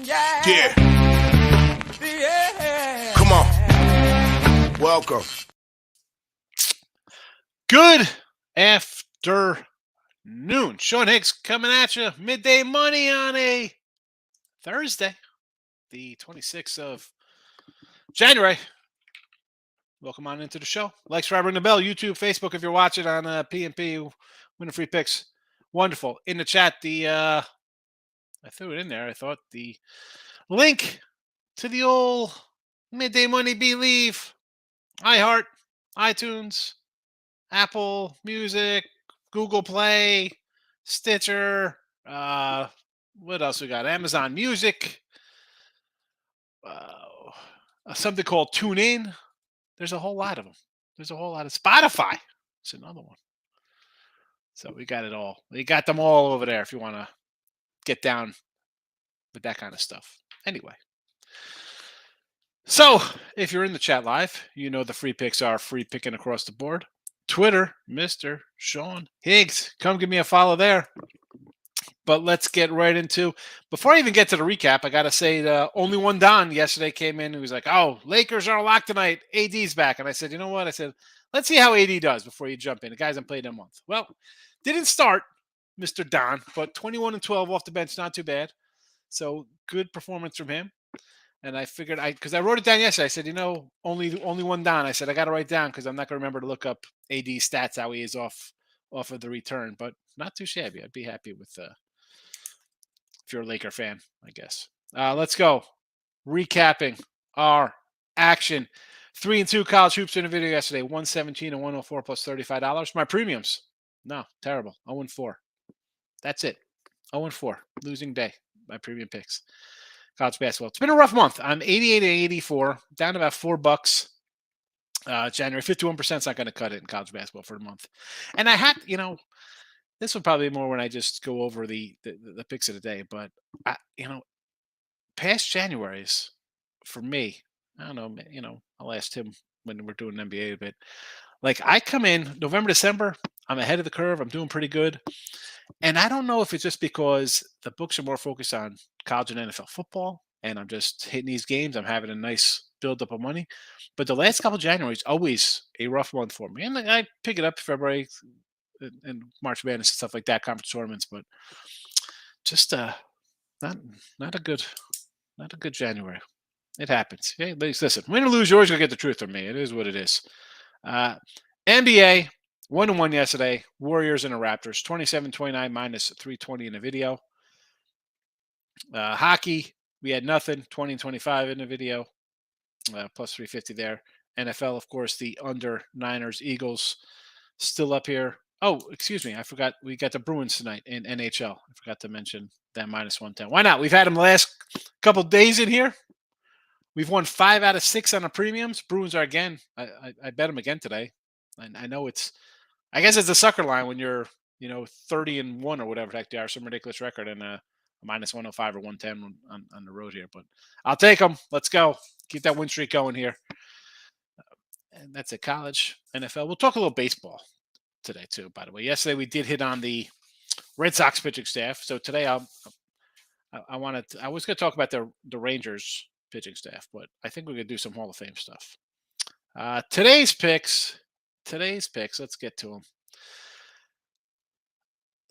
Yeah. Come on. Welcome. Good afternoon. Sean Higgs coming at you. Midday Money on a Thursday, the 26th of January. Welcome on into the show. Like, subscribe, ring the bell. YouTube, Facebook, if you're watching on PNP, winning free picks. Wonderful. In the chat, I threw it in there. I thought the link to the old Midday Money Believe, iHeart, iTunes, Apple Music, Google Play, Stitcher, what else we got? Amazon Music, something called TuneIn. There's a whole lot of them. There's a whole lot of Spotify. It's another one. So we got it all. We got them all over there if you want to get down with that kind of stuff. Anyway. So if you're in the chat live, you know the free picks are free picking across the board. Twitter, Mr. Sean Higgs. Come give me a follow there. But let's get right into, before I even get to the recap, I got to say only one Don yesterday came in who was like, oh, Lakers are locked tonight. AD's back. And I said, you know what? I said, let's see how AD does before you jump in. The guys haven't played in a month. Well, didn't start, Mr. Don, but 21-12 off the bench, not too bad. So good performance from him. And I figured, because I wrote it down yesterday. I said, you know, only one Don. I said, I got to write down because I'm not going to remember to look up AD's stats, how he is off of the return. But not too shabby. I'd be happy with if you're a Laker fan, I guess. Let's go. Recapping our action. 3-2 college hoops in a video yesterday. 117 and 104 plus $35. My premiums. No, terrible. 0-4. That's it. 0-4. Losing day. My premium picks. College basketball. It's been a rough month. I'm 88 and 84. Down to about $4. January. 51% is not going to cut it in college basketball for the month. And I had, this will probably be more when I just go over the picks of the day. But, past Januaries, for me, I don't know, I'll ask Tim when we're doing NBA a bit. Like, I come in November, December, I'm ahead of the curve. I'm doing pretty good. And I don't know if it's just because the books are more focused on college and NFL football, and I'm just hitting these games. I'm having a nice buildup of money. But the last couple of January is always a rough month for me. And I pick it up February and March Madness and stuff like that, conference tournaments, but just not a good January. It happens. Okay, listen, win or lose, you're always gonna get the truth from me. It is what it is. NBA 1-1 yesterday. Warriors and the Raptors 27-29 minus 320 in the video. Hockey, we had nothing. 20-25 in the video. Plus 350 there. NFL, of course, the under Niners, Eagles still up here. Oh, excuse me. I forgot. We got the Bruins tonight in NHL. I forgot to mention that minus 110. Why not? We've had them the last couple days in here. We've won 5 out of 6 on the premiums. Bruins are again. I bet them again today. I know I guess it's a sucker line when you're, 30-1 or whatever the heck they are, some ridiculous record, and a minus 105 or 110 on the road here. But I'll take them. Let's go. Keep that win streak going here. And that's it. College, NFL. We'll talk a little baseball today too, by the way. Yesterday we did hit on the Red Sox pitching staff. So today I was going to talk about the Rangers pitching staff, but I think we're going to do some Hall of Fame stuff. Today's picks. Let's get to them.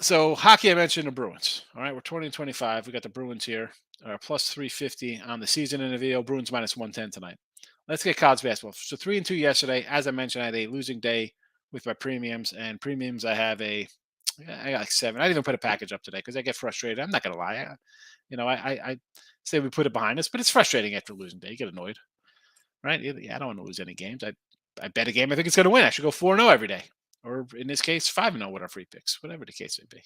So hockey, I mentioned the Bruins. All right, we're 20-25. We got the Bruins here. Plus 350 on the season in the video. Bruins minus 110 tonight. Let's get college basketball. So 3-2 yesterday. As I mentioned, I had a losing day with my premiums. And premiums, I got like 7. I didn't even put a package up today because I get frustrated. I'm not going to lie. I say we put it behind us, but it's frustrating after a losing day. You get annoyed, right? Yeah, I don't want to lose any games. I bet a game I think it's going to win. I should go 4-0 every day. Or in this case, 5-0 with our free picks, whatever the case may be.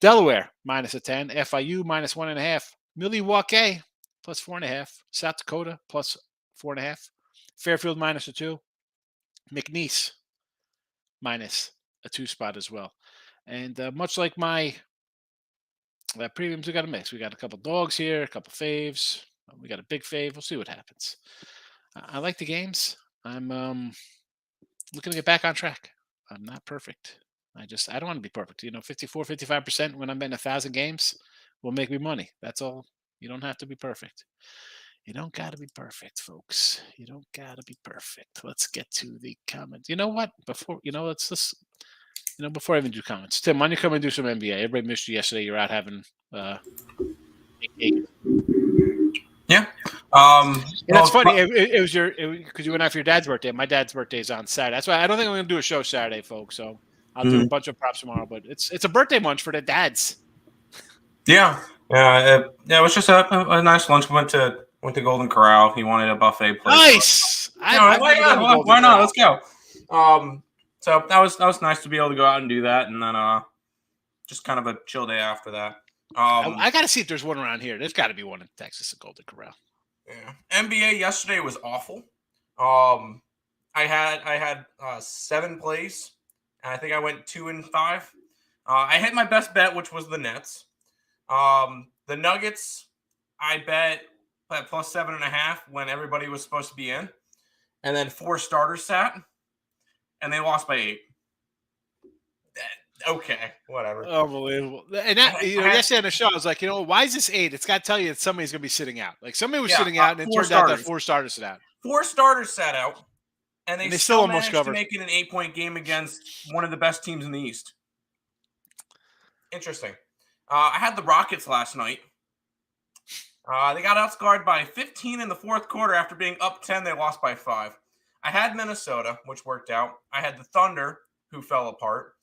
Delaware, minus a 10. FIU, minus 1.5. Milwaukee, plus 4.5. South Dakota, plus 4.5. Fairfield, minus a 2. McNeese, minus a 2 spot as well. And much like my premiums, we got a mix. We got a couple dogs here, a couple faves. We got a big fave. We'll see what happens. I like the games. I'm looking to get back on track. I'm not perfect. I don't want to be perfect. 54, 55% when I'm betting 1,000 games will make me money. That's all You don't have to be perfect. You don't got to be perfect, folks. You don't got to be perfect. Let's get to the comments. You know what? Before before I even do comments, Tim, why don't you come and do some NBA? Everybody missed you yesterday. You're out having Yeah. That's funny. It was because you went out for your dad's birthday. My dad's birthday is on Saturday. That's why I don't think I'm going to do a show Saturday, folks. So I'll do a bunch of props tomorrow. But it's a birthday lunch for the dads. Yeah. It was just a nice lunch. We went to Golden Corral. He wanted a buffet place. Nice. Why not? Let's go. So that was nice to be able to go out and do that, and then just kind of a chill day after that. I got to see if there's one around here. There's got to be one in Texas at Golden Corral. Yeah. NBA yesterday was awful. I had 7 plays, and I think I went 2 and 5. I hit my best bet, which was the Nets. The Nuggets, I bet at plus 7.5 when everybody was supposed to be in, and then 4 starters sat, and they lost by 8. Okay, whatever. Unbelievable. And yesterday on the show, I was like, why is this 8? It's got to tell you that somebody's going to be sitting out. Like somebody was sitting out, and it turned out that 4 starters sat out. 4 starters sat out, and they still almost managed to make it an 8-point game against one of the best teams in the East. Interesting. I had the Rockets last night. They got outscored by 15 in the fourth quarter after being up 10. They lost by 5. I had Minnesota, which worked out. I had the Thunder, who fell apart.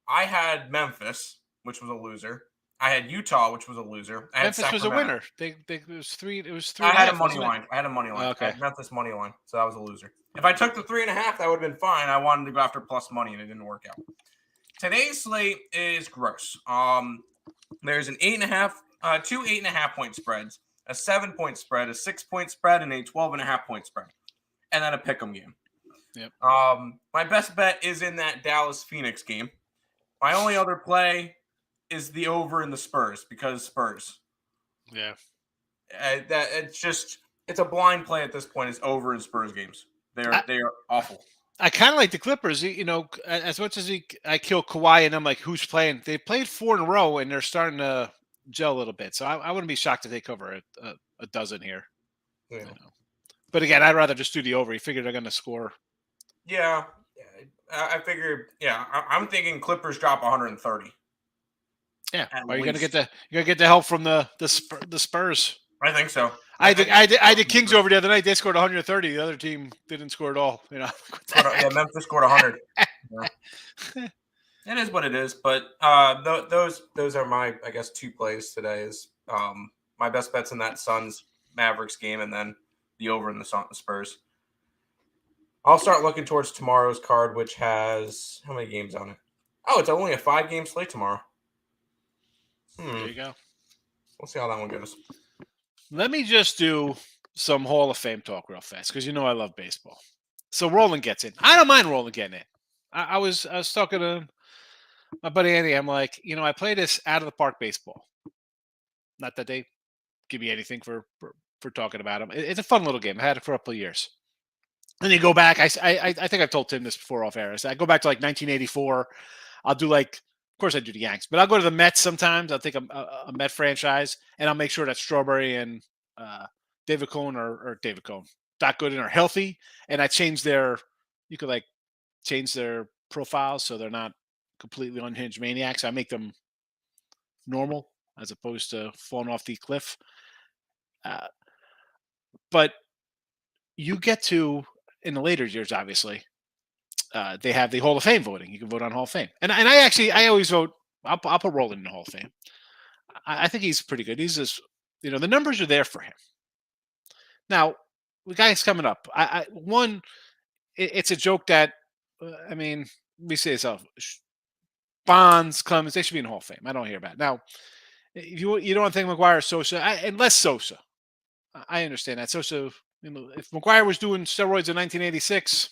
I had Memphis, which was a loser. I had Utah, which was a loser. Memphis was a winner. It was 3. I had a money line. Okay. I had Memphis money line, so that was a loser. If I took the 3.5, that would have been fine. I wanted to go after plus money, and it didn't work out. Today's slate is gross. There's an 8.5, 2 8.5-point spreads, a 7-point spread, a 6-point spread, and a 12.5-point spread, and then a pick'em game. Yep. My best bet is in that Dallas Phoenix game. My only other play is the over in the Spurs because Spurs. Yeah. It's a blind play at this point. It's over in Spurs games. They are awful. I kind of like the Clippers. As much as I kill Kawhi and I'm like, who's playing? They played 4 in a row and they're starting to gel a little bit. So I wouldn't be shocked if they cover a dozen here. Yeah. But again, I'd rather just do the over. You figure they're going to score. Yeah. I figured. Yeah, I'm thinking Clippers drop 130. Yeah. Are you going to get the help from the Spurs? I think so. I did Kings over the other night. They scored 130. The other team didn't score at all. Memphis scored 100. Yeah. It is what it is. But those are my 2 plays today. Is my best bets in that Suns Mavericks game, and then the over in the Spurs. I'll start looking towards tomorrow's card, which has how many games on it? Oh, it's only a 5-game slate tomorrow. There you go. We'll see how that one goes. Let me just do some Hall of Fame talk real fast because I love baseball. So Roland gets in. I don't mind Roland getting in. I was talking to my buddy Andy. I'm like, I play this out of the park baseball. Not that they give me anything for talking about them. It's a fun little game. I had it for a couple of years. And you go back. I think I've told Tim this before off air. I go back to like 1984. I'll do of course I do the Yanks, but I'll go to the Mets sometimes. I'll take a Met franchise, and I'll make sure that Strawberry and David Cohn or David Cohn, Doc Gooden are healthy, and I change you could change their profiles so they're not completely unhinged maniacs. I make them normal as opposed to falling off the cliff. But you get to, in the later years, obviously, they have the Hall of Fame voting. You can vote on Hall of Fame. And I always vote, I'll put Roland in the Hall of Fame. I think he's pretty good. He's just, the numbers are there for him. Now, the guy's coming up. It's a joke that, we say so. Bonds, Clemens, they should be in the Hall of Fame. I don't hear about it. Now, you don't think McGuire, Sosa, unless Sosa. I understand that. Sosa, if McGuire was doing steroids in 1986,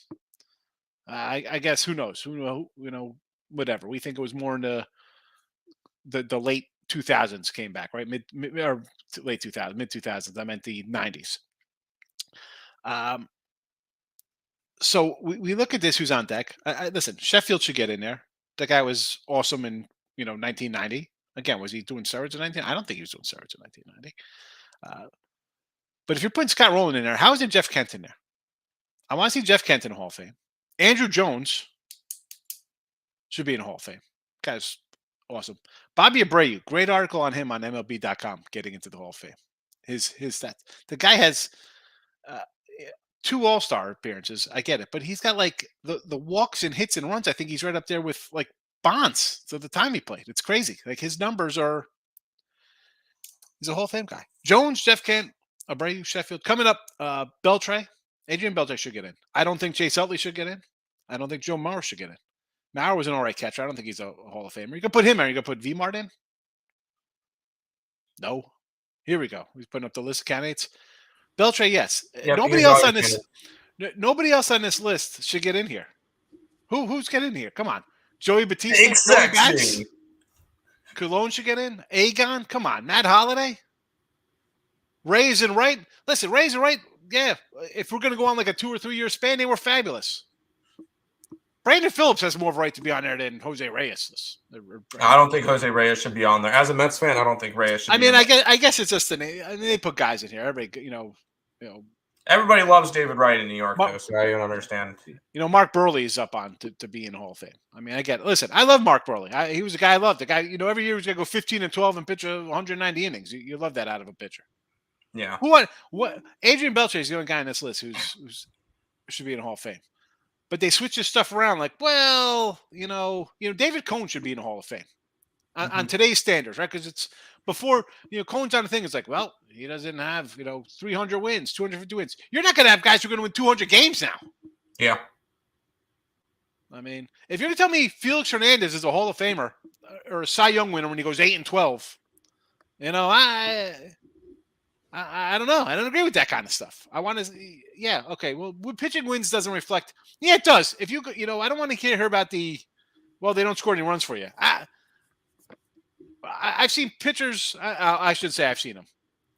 I guess who knows? Whatever. We think it was more in the late 2000s came back, right? Mid or late 2000s, mid 2000s. I meant the 90s. So we look at this. Who's on deck? Listen, Sheffield should get in there. That guy was awesome in 1990. Again, was he doing steroids in 19? I don't think he was doing steroids in 1990. But if you're putting Scott Rowland in there, how isn't Jeff Kent in there? I want to see Jeff Kent in the Hall of Fame. Andrew Jones should be in the Hall of Fame. Guy's awesome. Bobby Abreu, great article on him on MLB.com getting into the Hall of Fame. His stats. The guy has 2 All-Star appearances. I get it. But he's got like the walks and hits and runs. I think he's right up there with like Bonds to the time he played. It's crazy. Like his numbers are he's a Hall of Fame guy. Jones, Jeff Kent, Abreu, Sheffield. Coming up, Beltre. Adrian Beltre should get in. I don't think Chase Utley should get in. I don't think Joe Mauer should get in. Mauer was an all right catcher. I don't think he's a Hall of Famer. You can put him in. You can put V-Mart in. No. Here we go. He's putting up the list of candidates. Beltre, yes. Yep, Nobody else on this. Nobody else on this list should get in here. Who's getting in here? Come on. Joey Batista. Exactly. Cologne should get in. Agon. Come on. Matt Holliday. Rays and Wright. Listen, Rays and Wright. Yeah. If we're going to go on like a 2 or 3 year span, they were fabulous. Brandon Phillips has more of a right to be on there than Jose Reyes. I don't think Jose Reyes should be on there. As a Mets fan, I don't think Reyes should. I guess it's just they put guys in here. Everybody, everybody loves David Wright in New York, though, so I don't understand. Mark Burley is up on to be in the Hall of Fame. I mean, I get it. Listen, I love Mark Burley. He was a guy I loved. The guy, every year he was going to go 15 and 12 and pitch 190 innings. You love that out of a pitcher. Yeah. What? Adrian Beltre is the only guy on this list who's should be in the Hall of Fame. But they switch this stuff around like, well, David Cone should be in the Hall of Fame on today's standards, right? Because it's before, Cone's on the thing. It's like, well, he doesn't have, 300 wins, 250 wins. You're not going to have guys who are going to win 200 games now. Yeah. I mean, if you're going to tell me Felix Hernandez is a Hall of Famer or a Cy Young winner when he goes 8 and 12, I don't know. I don't agree with that kind of stuff. I want to, yeah, okay. Well, pitching wins doesn't reflect. Yeah, it does. If you, I don't want to hear about they don't score any runs for you. I've seen pitchers. I should say I've seen them.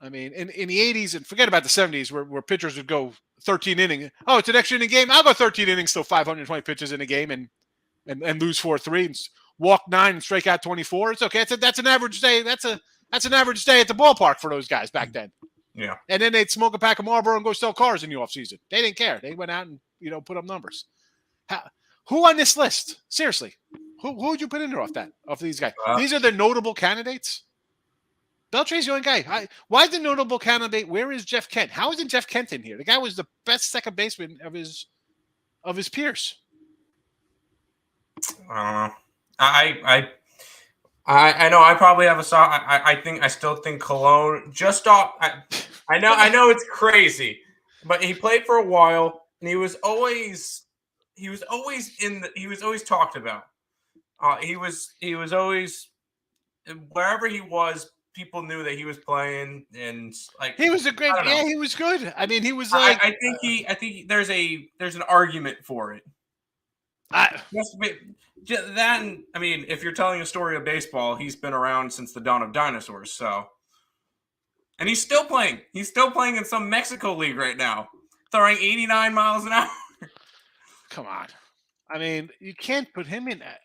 I mean, in the 80s, and forget about the 70s, where pitchers would go 13 innings. Oh, it's an extra inning game. I'll go 13 innings, still 520 pitches in a game, and lose 4-3, and walk 9 and strike out 24. It's okay. That's an average day. That's an average day at the ballpark for those guys back then. Yeah. And then they'd smoke a pack of Marlboro and go sell cars in the offseason. They didn't care. They went out and, put up numbers. Who on this list? Seriously. Who would you put in there off these guys? These are the notable candidates? Beltre's the only guy. Why the notable candidate? Where is Jeff Kent? How isn't Jeff Kent in here? The guy was the best second baseman of his peers. I don't know. I know I probably have a soft. I still think Cologne just off. I know it's crazy, but he played for a while and he was always talked about. He was always wherever he was, people knew that he was playing, and like he was he was good. I mean, he was like I think there's an argument for it. That, I mean, if you're telling a story of baseball, he's been around since the dawn of dinosaurs. So, and he's still playing. He's still playing in some Mexico league right now, throwing 89 miles an hour. Come on, I mean, you can't put him in that.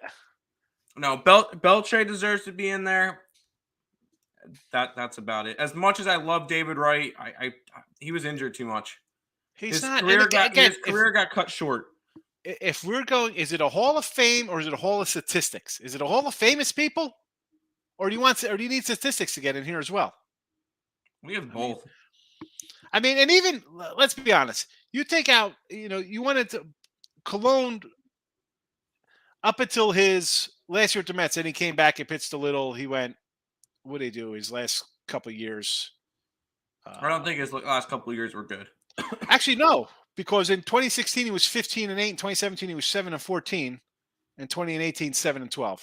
No, Beltre deserves to be in there. That's about it. As much as I love David Wright, he was injured too much. His career got cut short. If we're going, is it a Hall of Fame or is it a Hall of Statistics? Is it a Hall of Famous people, or do you need statistics to get in here as well? We have both. I mean, and even let's be honest. You take out, you wanted to Cologne up until his last year at the Mets, and he came back and pitched a little. He went, what did he do? His last couple of years. I don't think his last couple of years were good. Actually, no. Because in 2016 he was 15-8, in 2017 he was 7-14, and 2018 7-12.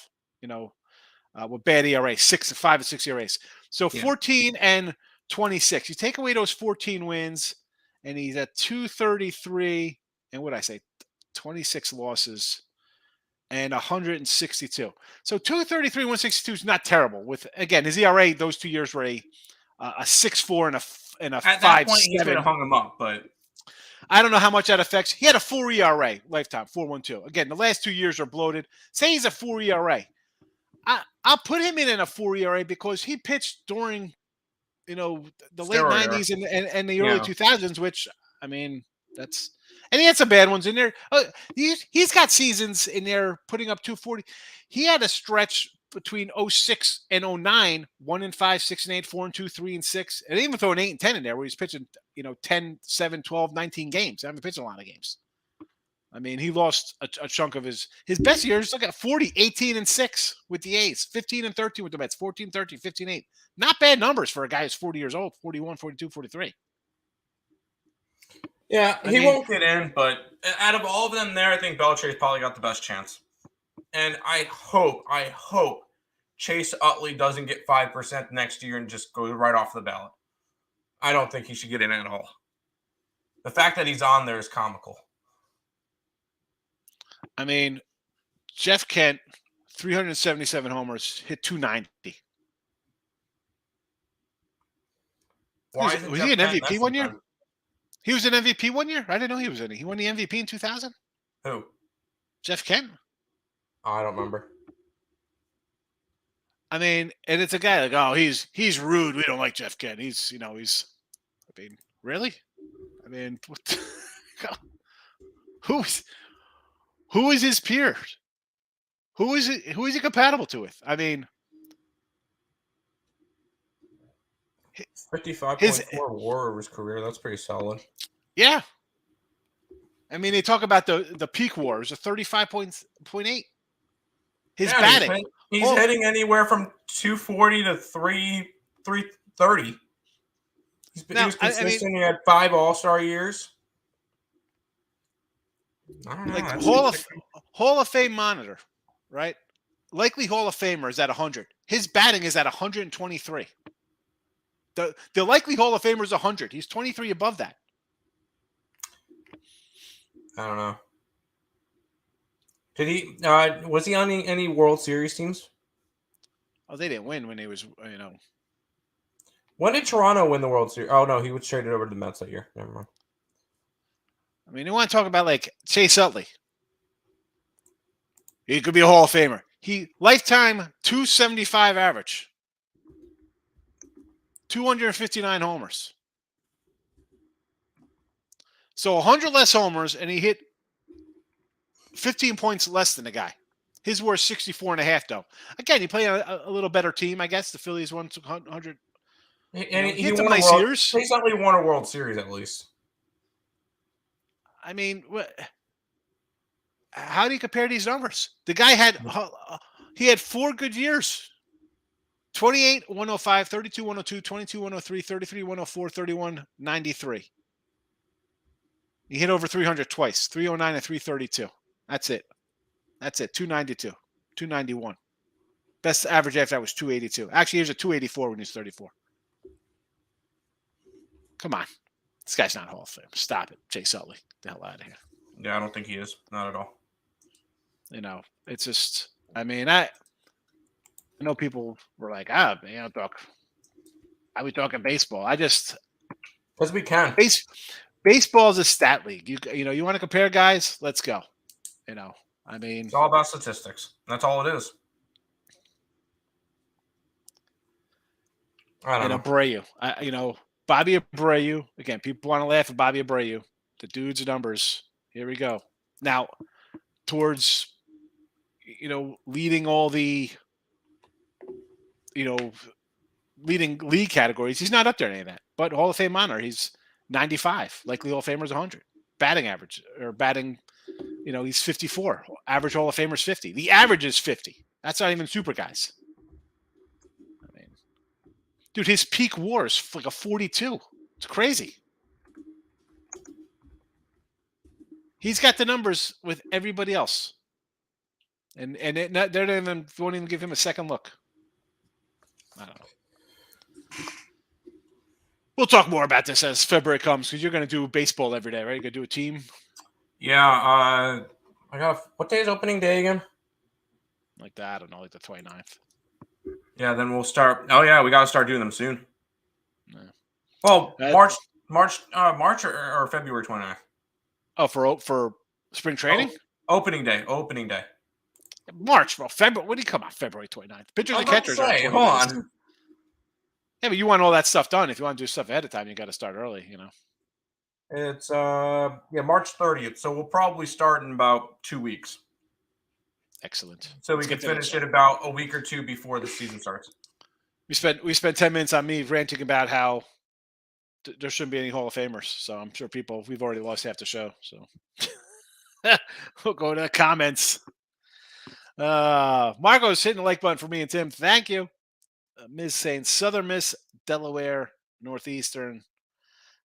With bad ERA, 5 and 6 ERAs. So 14 and 26. You take away those 14 wins, and he's at 233. And what did I say? 26 losses and 162. So 233, 162 is not terrible. With again his ERA, those 2 years were a 6.4 and a 5.7. At that point, he could have hung him up, but. I don't know how much that affects. He had a 4 ERA lifetime, 4.12. Again, the last 2 years are bloated. Say he's a 4 ERA. I'll put him in a 4 ERA because he pitched during the late Steroid era. 90s and the early Yeah. 2000s, which, I mean, that's – and he had some bad ones in there. He's got seasons in there putting up 240. He had a stretch between 06 and 09, 1-5, 6-8, 4-2, 3-6, and even throwing 8 and 10 in there where he's pitching, 10, 7, 12, 19 games. I haven't pitched a lot of games. I mean, he lost a chunk of his best years. Look at 40, 18 and 6 with the A's, 15 and 13 with the Mets, 14, 13, 15, 8. Not bad numbers for a guy who's 40 years old, 41, 42, 43. Yeah, he won't get in, but out of all of them there, I think Belichick's probably got the best chance. And I hope Chase Utley doesn't get 5% next year and just goes right off the ballot. I don't think he should get in at all. The fact that he's on there is comical. I mean, Jeff Kent, 377 homers, hit 290. Was he an MVP one year? He was an MVP one year? I didn't know he was in it. He won the MVP in 2000? Who? Jeff Kent. I don't remember. I mean, and it's a guy like, oh, he's rude. We don't like Jeff Kent. He's, I mean, really? I mean, what who is his peer? Who is he compatible to with? I mean, 55.4 WAR over his career. That's pretty solid. Yeah. I mean, they talk about the peak WAR is a 35.8. His batting. He's hitting anywhere from 240 to 330. He was consistent. He had 5 All-Star years. I don't know. Like Hall of Fame monitor, right? Likely Hall of Famer is at 100. His batting is at 123. The likely Hall of Famer is 100. He's 23 above that. I don't know. Did he? Was he on any World Series teams? Oh, they didn't win when he was, When did Toronto win the World Series? Oh no, he was traded over to the Mets that year. Never mind. I mean, you want to talk about like Chase Utley? He could be a Hall of Famer. He lifetime 275 average, 259 homers. So 100 less homers, and he hit 15 points less than the guy. His WAR 64.5, though. Again, he played a little better team, I guess. The Phillies won 100. And he had won some nice years. Chase Utley won a World Series at least. I mean, how do you compare these numbers? The guy had 4 good years. 28, 105, 32, 102, 22, 103, 33, 104, 31, 93. He hit over 300 twice, 309 and 332. That's it. 292, 291. Best average after that was 282. Actually, he was a 284 when he was 34. Come on. This guy's not Hall of Fame. Stop it. Chase Utley. Get the hell out of here. Yeah, I don't think he is. Not at all. It's just, I mean, I know people were like, are we talking baseball? Because we can. Baseball is a stat league. You want to compare guys? Let's go. I mean, it's all about statistics. That's all it is. I don't know. Abreu. Bobby Abreu. Again, people want to laugh at Bobby Abreu. The dude's numbers. Here we go. Now, towards, leading all the, leading league categories, he's not up there in any of that. But Hall of Fame honor, he's 95. Likely Hall of Famer is 100. Batting average, or batting, he's 54. Average Hall of Famer is 50. The average is 50. That's not even super guys. I mean, dude, his peak WAR is like a 42. It's crazy. He's got the numbers with everybody else. And they won't even give him a second look. I don't know. We'll talk more about this as February comes, because you're going to do baseball every day, right? You're going to do a team? Yeah. What day is opening day again? Like that, I don't know, like the 29th. Yeah, then we'll start. Oh, yeah, we got to start doing them soon. Yeah. Well, March or February 29th. Oh, for spring training? Opening day. March, bro. February. What do you come on? February 29th. Pitchers and catchers. Hold on. Yeah, but you want all that stuff done. If you want to do stuff ahead of time, you got to start early. It's March 30th, so we'll probably start in about 2 weeks. Excellent. So Let's we can get that finish done. it about a week or two before the season starts. We spent 10 minutes on me ranting about how there shouldn't be any Hall of Famers. So I'm sure we've already lost half the show. So we'll go to the comments. Marco's hitting the like button for me and Tim. Thank you. Ms. saying Southern Miss, Delaware, Northeastern,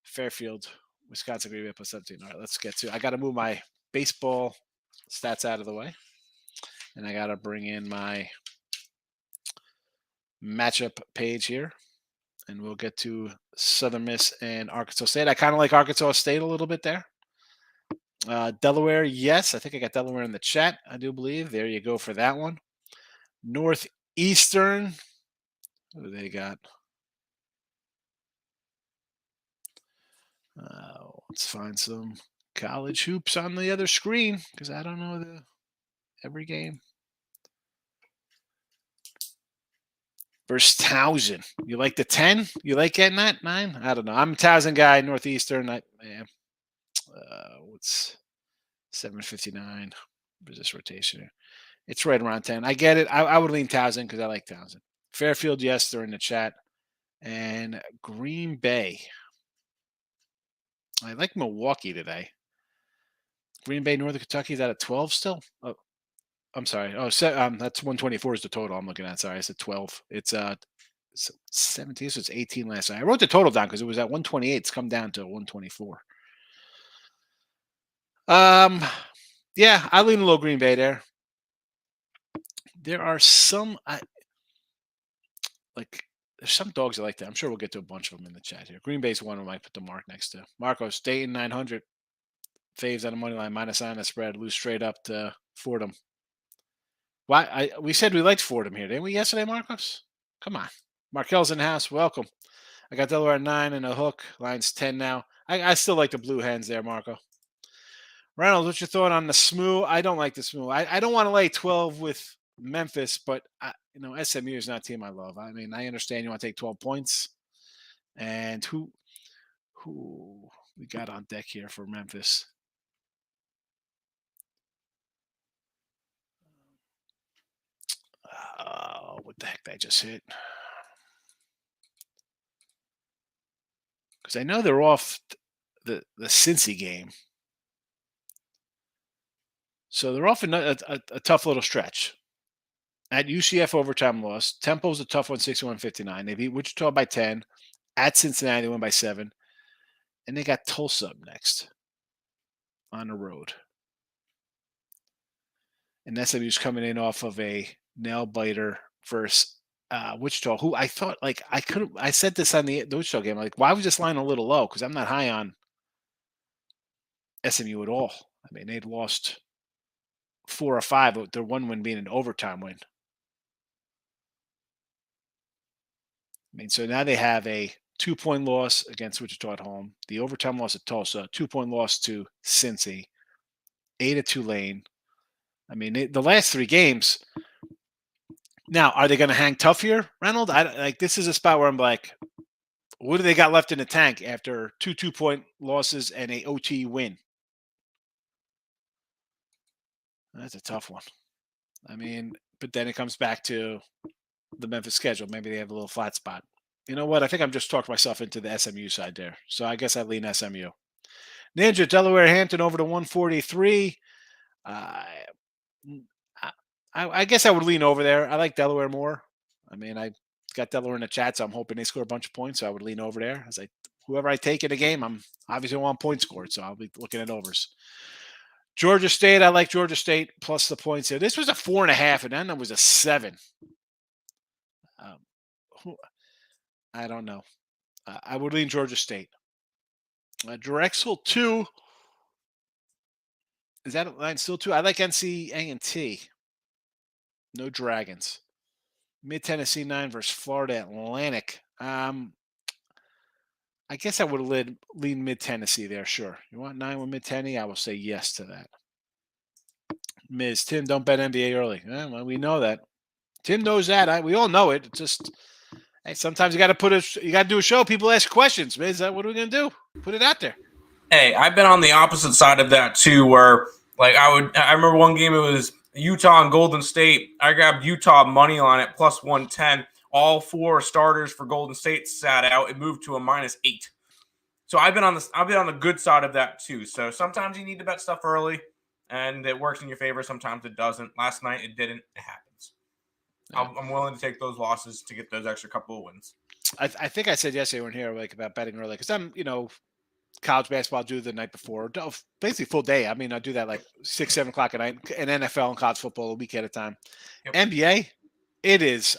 Fairfield, Wisconsin, Green Bay plus 17. All right, let's get to. I got to move my baseball stats out of the way, and I got to bring in my matchup page here, and we'll get to Southern Miss and Arkansas State. I kind of like Arkansas State a little bit there. Delaware, yes, I think I got Delaware in the chat. I do believe. There you go for that one. Northeastern, what do they got? Let's find some college hoops on the other screen because I don't know every game. Versus Towson. You like the 10? You like getting that 9? I don't know. I'm a Towson guy, Northeastern. What's 7:59? Where's this rotation here? It's right around 10. I get it. I would lean Towson because I like Towson. Fairfield, yes, they're in the chat. And Green Bay. I like Milwaukee today. Green Bay, Northern Kentucky is at a 12 still? Oh, I'm sorry. Oh, that's 124 is the total I'm looking at. Sorry, I said 12. It's 17, so it's 18 last night. I wrote the total down because it was at 128. It's come down to 124. Yeah, I lean a little Green Bay there. There are some there's some dogs I like that. I'm sure we'll get to a bunch of them in the chat here. Green Bay's one of them I put the mark next to. Marco, Dayton 900. Faves on the money line, -9 on the spread. Lose straight up to Fordham. Why? We said we liked Fordham here, didn't we, yesterday, Marcos? Come on. Markel's in the house. Welcome. I got Delaware at 9 and a hook. Line's 10 now. I still like the blue hens there, Marco. Reynolds, what's your thought on the SMU? I don't like the SMU. I don't want to lay 12 with Memphis, but SMU is not a team I love. I mean, I understand you want to take 12 points. And who we got on deck here for Memphis? What the heck did I just hit? Because I know they're off the Cincy game. So they're off a tough little stretch. At UCF overtime loss. Tempo's a tough one, 61-59. They beat Wichita by 10. At Cincinnati, they win by 7. And they got Tulsa up next on the road. And SMU's coming in off of a nail biter versus Wichita, who I thought I said this on the Wichita game. Like, why was this line a little low? Because I'm not high on SMU at all. I mean, they'd lost 4 or 5, with their one win being an overtime win. I mean, so now they have a 2-point loss against Wichita at home, the overtime loss at Tulsa, 2-point loss to Cincy, 8 at Tulane. I mean, the last 3 games. Now, are they going to hang tough here, Reynolds? This is a spot where I'm like, what do they got left in the tank after 2 2-point losses and a OT win? That's a tough one. I mean, but then it comes back to the Memphis schedule. Maybe they have a little flat spot. You know what? I think I'm just talking myself into the SMU side there. So I guess I lean SMU. Ninja, Delaware, Hampton over to 143. I guess I would lean over there. I like Delaware more. I mean, I got Delaware in the chat, so I'm hoping they score a bunch of points. So I would lean over there. Whoever I take in the game, I'm obviously want points scored, so I'll be looking at overs. Georgia State, I like Georgia State plus the points here. This was a 4.5, and then there was a 7. I don't know. I would lean Georgia State. Drexel 2. Is that line still 2? I like NC-A&T. No Dragons. Mid-Tennessee 9 versus Florida Atlantic. I guess I would lean Mid-Tennessee there, sure. You want 9 with Mid-Tennessee? I will say yes to that. Ms. Tim, don't bet NBA early. Well, we know that. Tim knows that. We all know it. It's just Hey, sometimes you got to do a show. People ask questions. Man, what are we gonna do? Put it out there. Hey, I've been on the opposite side of that too, where like I remember one game it was Utah and Golden State. I grabbed Utah money line at plus 110. All 4 starters for Golden State sat out. It moved to a -8. So I've been on the good side of that too. So sometimes you need to bet stuff early, and it works in your favor. Sometimes it doesn't. Last night it didn't. It happens. Yeah. I'm willing to take those losses to get those extra couple of wins. I think I said yesterday when here like about betting early because I'm college basketball do the night before, basically full day. I mean I do that like 6-7 o'clock at night, and NFL and college football a week at a time. Yep. NBA, it is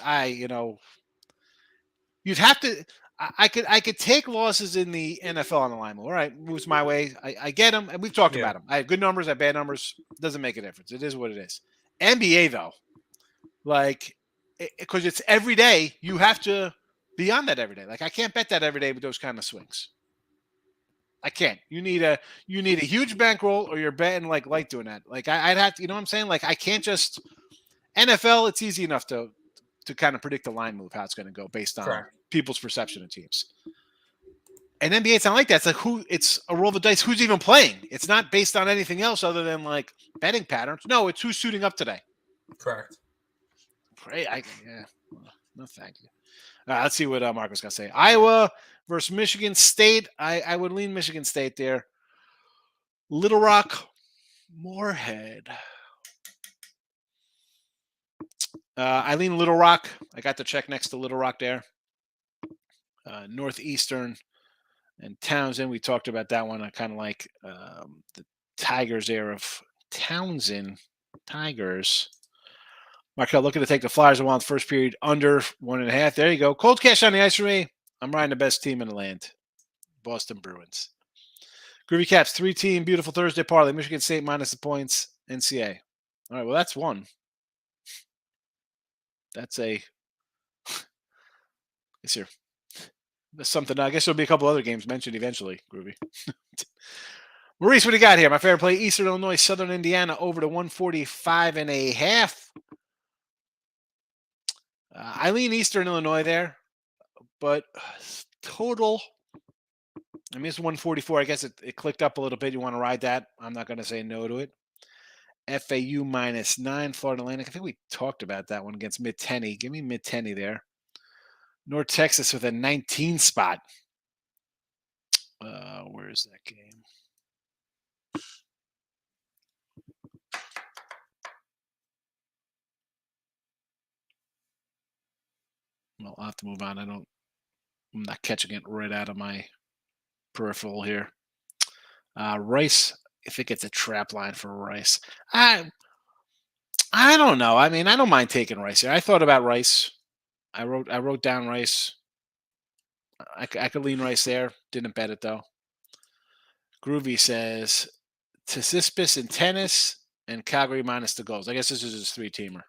you'd have to. I could take losses in the NFL on the line. All right, moves my way. I get them, and we've talked about them. I have good numbers, I have bad numbers. Doesn't make a difference. It is what it is. NBA though, like, because it's every day, you have to be on that every day. Like I can't bet that every day with those kind of swings. I can't. You need a huge bankroll, or you're betting like light doing that. Like I'd have to. You know what I'm saying? Like I can't just NFL. It's easy enough to kind of predict the line move, how it's going to go based on people's perception of teams. And NBA, it's not like that. It's like it's a roll of the dice. Who's even playing? It's not based on anything else other than like betting patterns. No, it's who's suiting up today. Correct. Great. No, thank you. Let's see what Marco's got to say. Iowa versus Michigan State. I would lean Michigan State there. Little Rock, Moorhead. I lean Little Rock. I got the check next to Little Rock there. Northeastern and Townsend. We talked about that one. I kind of like the Tigers there of Townsend. Tigers. Markel looking to take the Flyers around the first period under 1.5. There you go. Cold cash on the ice for me. I'm riding the best team in the land. Boston Bruins. Groovy Caps, 3-team, beautiful Thursday parlay. Michigan State minus the points. NCA. All right, well, that's one. That's here. That's something. I guess there'll be a couple other games mentioned eventually, Groovy. Maurice, what do you got here? My favorite play, Eastern Illinois, Southern Indiana, over to 145.5. I lean Eastern Illinois there, but total, I mean, it's 144. I guess it clicked up a little bit. You want to ride that? I'm not going to say no to it. FAU -9, Florida Atlantic. I think we talked about that one against Mid-Tenney. Give me Mid-Tenney there. North Texas with a 19 spot. Where is that game? Well, I'll have to move on. I'm not catching it right out of my peripheral here. Rice, if it gets a trap line for Rice. I don't know. I mean, I don't mind taking Rice here. I thought about Rice. I wrote down Rice. I could lean Rice there. Didn't bet it though. Groovy says Tsitsipas in tennis and Calgary minus the goals. I guess this is his 3-teamer.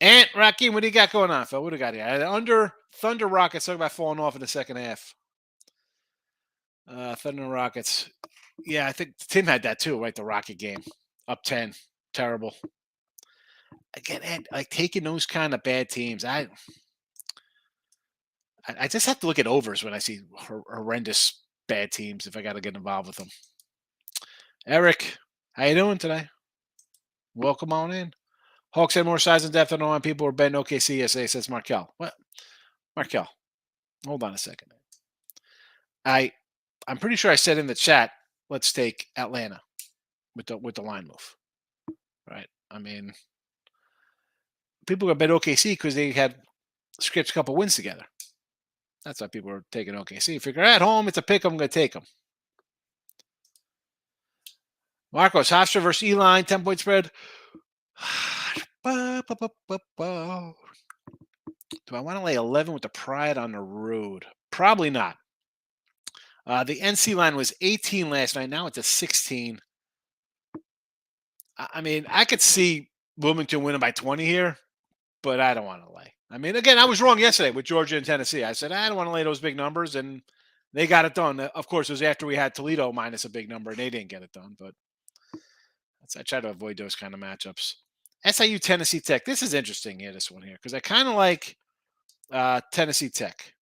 And Rakim, what do you got going on, Phil? What do you got here? Under Thunder Rockets, talk about falling off in the second half. Thunder Rockets. Yeah, I think Tim had that too, right? The Rocket game. Up 10. Terrible. Again, Ed, like taking those kind of bad teams, I just have to look at overs when I see horrendous bad teams if I got to get involved with them. Eric, how you doing today? Welcome on in. Hawks had more size and depth than on people were betting OKC yesterday, says Markel. What? Markel, hold on a second. I'm pretty sure I said in the chat, let's take Atlanta with the line move. Right? I mean, people are bet OKC because they had scraped a couple wins together. That's why people are taking OKC. Figure at home, it's a pick. I'm going to take them. Marcos, Hofstra versus Eli, 10-point spread. Do I want to lay 11 with the Pride on the road? Probably not. The NC line was 18 last night. Now it's a 16. I mean, I could see Wilmington winning by 20 here, but I don't want to lay. I mean, again, I was wrong yesterday with Georgia and Tennessee. I said, I don't want to lay those big numbers, and they got it done. Of course, it was after we had Toledo minus a big number, and they didn't get it done. But I try to avoid those kind of matchups. SIU Tennessee Tech. This is interesting here, this one here, because I kind of like Tennessee Tech.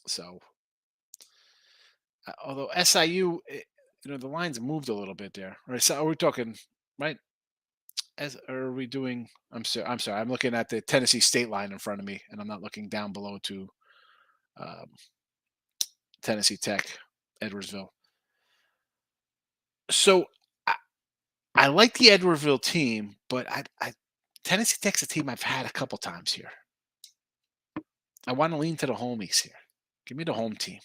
So, although SIU, the lines moved a little bit there. Right? So are we talking right? Are we doing? I'm sorry. I'm looking at the Tennessee State line in front of me, and I'm not looking down below to um, Tennessee Tech, Edwardsville. So I like the Edwardsville team, but Tennessee Tech's a team I've had a couple times here. I want to lean to the homies here. Give me the home team.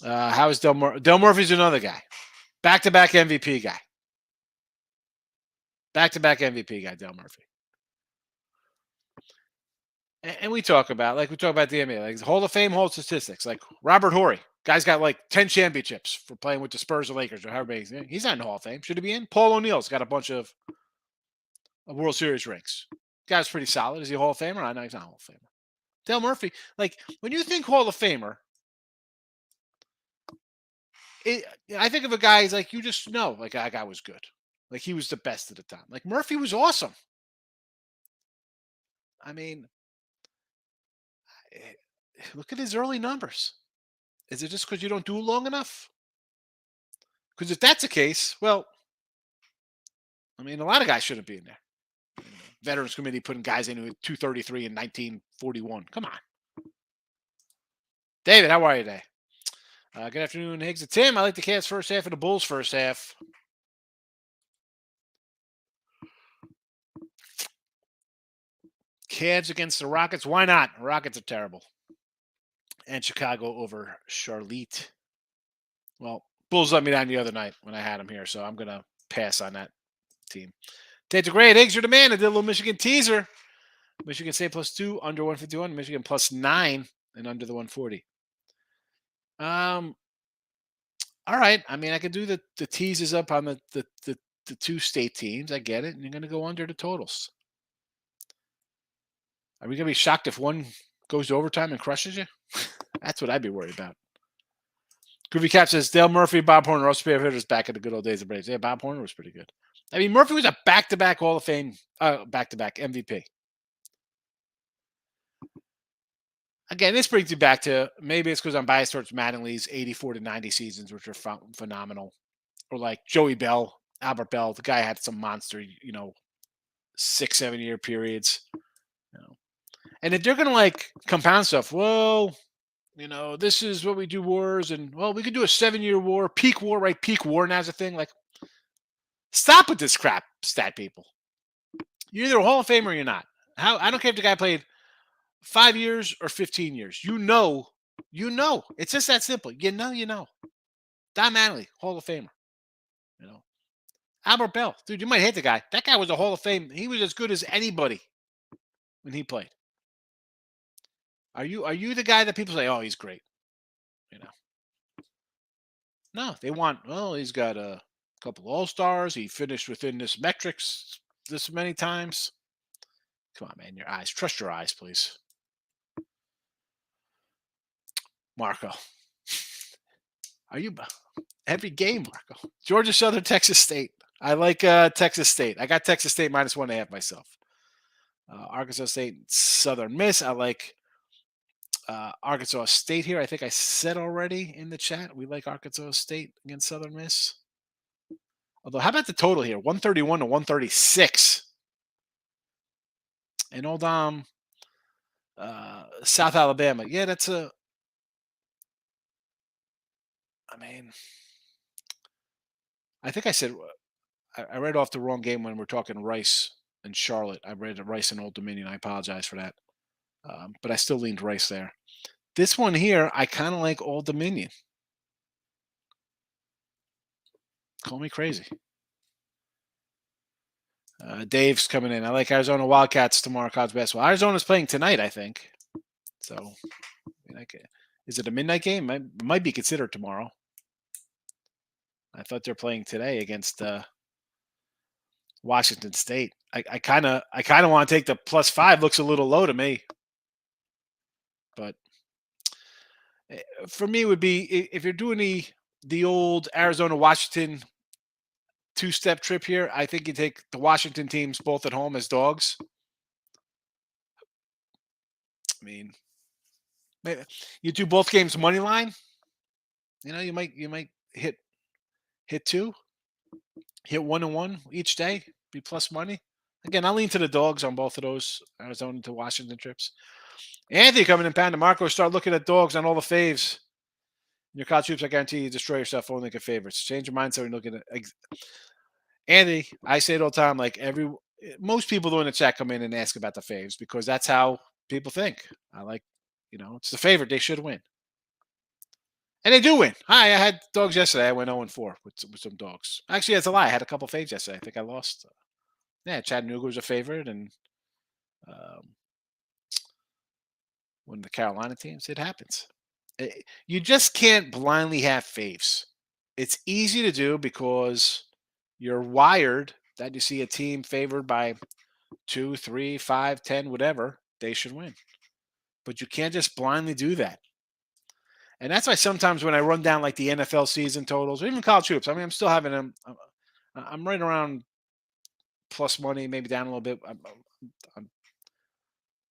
How is Del Murphy? Del Murphy's another guy. Back-to-back MVP guy. Back-to-back MVP guy, Del Murphy. And we talk about the NBA, like Hall of Fame hold statistics. Like Robert Horry, guy's got like 10 championships for playing with the Spurs or Lakers or however many. He's not in the Hall of Fame. Should he be in? Paul O'Neal's got a bunch of World Series rings. Guy's pretty solid. Is he a Hall of Famer? I know he's not a Hall of Famer. Del Murphy, like when you think Hall of Famer, I think of a guy. He's like you just know, like that guy was good. Like he was the best at the time. Like Murphy was awesome. I mean, look at his early numbers. Is it just because you don't do it long enough? Because if that's the case, well, I mean, a lot of guys shouldn't be in there. Veterans Committee putting guys in with 233 in 1941. Come on. David, how are you today? Good afternoon, Higgs and Tim. I like the Cavs first half and the Bulls first half. Cavs against the Rockets. Why not? Rockets are terrible. And Chicago over Charlotte. Well, Bulls let me down the other night when I had them here, so I'm going to pass on that team. Tate the Great. Higgs, you're the man. I did a little Michigan teaser. Michigan State +2, under 151. Michigan +9 and under the 140. All right. I mean, I could do the teasers up on the two state teams. I get it. And you're going to go under the totals. Are we going to be shocked if one goes to overtime and crushes you? That's what I'd be worried about. Groovy Cap says Dale Murphy, Bob Horner, also hitters back in the good old days of Braves. Yeah, Bob Horner was pretty good. I mean, Murphy was a back-to-back Hall of Fame, back-to-back MVP. Again, this brings you back to maybe it's because I'm biased towards Mattingly's 84-90 seasons, which are phenomenal. Or like Joey Bell, Albert Bell, the guy had some monster, 6-7 year periods. And if they're going to like compound stuff, well, this is what we do wars. And well, we could do a 7-year war, peak war, right? Peak war now's a thing. Like, stop with this crap, stat people. You're either a Hall of Famer or you're not. I don't care if the guy played 5 years or 15 years. You know. It's just that simple. You know. Don Mattingly, Hall of Famer. Albert Bell. Dude, you might hate the guy. That guy was a Hall of Fame. He was as good as anybody when he played. Are you the guy that people say, oh, he's great? No, they want, well, he's got a couple All-Stars. He finished within this metrics this many times. Come on, man. Your eyes. Trust your eyes, please. Marco. Are you every game, Marco? Georgia Southern, Texas State. I like Texas State. I got Texas State -1.5 myself. Arkansas State, Southern Miss. I like Arkansas State here. I think I said already in the chat we like Arkansas State against Southern Miss. Although, how about the total here? 131 to 136. And old South Alabama. Yeah, that's a. I mean, I think I said I read off the wrong game when we're talking Rice and Charlotte. I read Rice and Old Dominion. I apologize for that. But I still leaned Rice there. This one here, I kind of like Old Dominion. Call me crazy. Dave's coming in. I like Arizona Wildcats tomorrow, college basketball. Arizona's playing tonight, I think. So, is it a midnight game? It might be considered tomorrow. I thought they're playing today against Washington State. I kind of want to take the +5. Looks a little low to me. But for me, it would be if you're doing the old Arizona Washington 2-step trip here. I think you take the Washington teams both at home as dogs, mean, you do both games money line. You might hit two, hit 1-1 each day, be plus money. Again, I lean to the dogs on both of those Arizona to Washington trips. Anthony coming in, Panda Marco, start looking at dogs on all the faves. In your college hoops, I guarantee you destroy yourself only at favorites. Change your mindset when looking at Anthony. I say it all the time. Like most people doing the chat come in and ask about the faves because that's how people think. I like, it's the favorite. They should win. And they do win. Hi, I had dogs yesterday. I went 0-4 with some dogs. Actually, that's a lie. I had a couple faves yesterday. I think I lost. Chattanooga was a favorite, and one of the Carolina teams. It happens. You just can't blindly have faves. It's easy to do because you're wired that you see a team favored by 2, 3, 5, 10, whatever, they should win. But you can't just blindly do that. And that's why sometimes when I run down like the NFL season totals or even college hoops, I mean, I'm still having them. I'm right around plus money, maybe down a little bit. I'm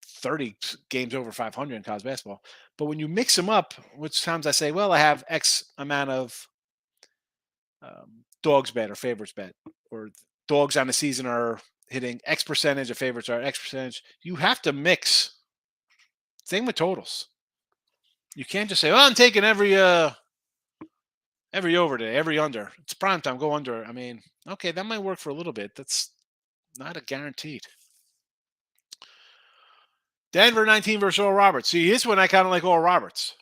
30 games over 500 in college basketball. But when you mix them up, which times I say, well, I have X amount of dogs bet or favorites bet, or dogs on the season are hitting X percentage of favorites are X percentage. You have to mix. Same with totals. You can't just say, well, I'm taking every over today, every under. It's prime time, go under. I mean, okay, that might work for a little bit. That's not a guaranteed. Denver 19 versus Oral Roberts. See, this one I kind of like Oral Roberts.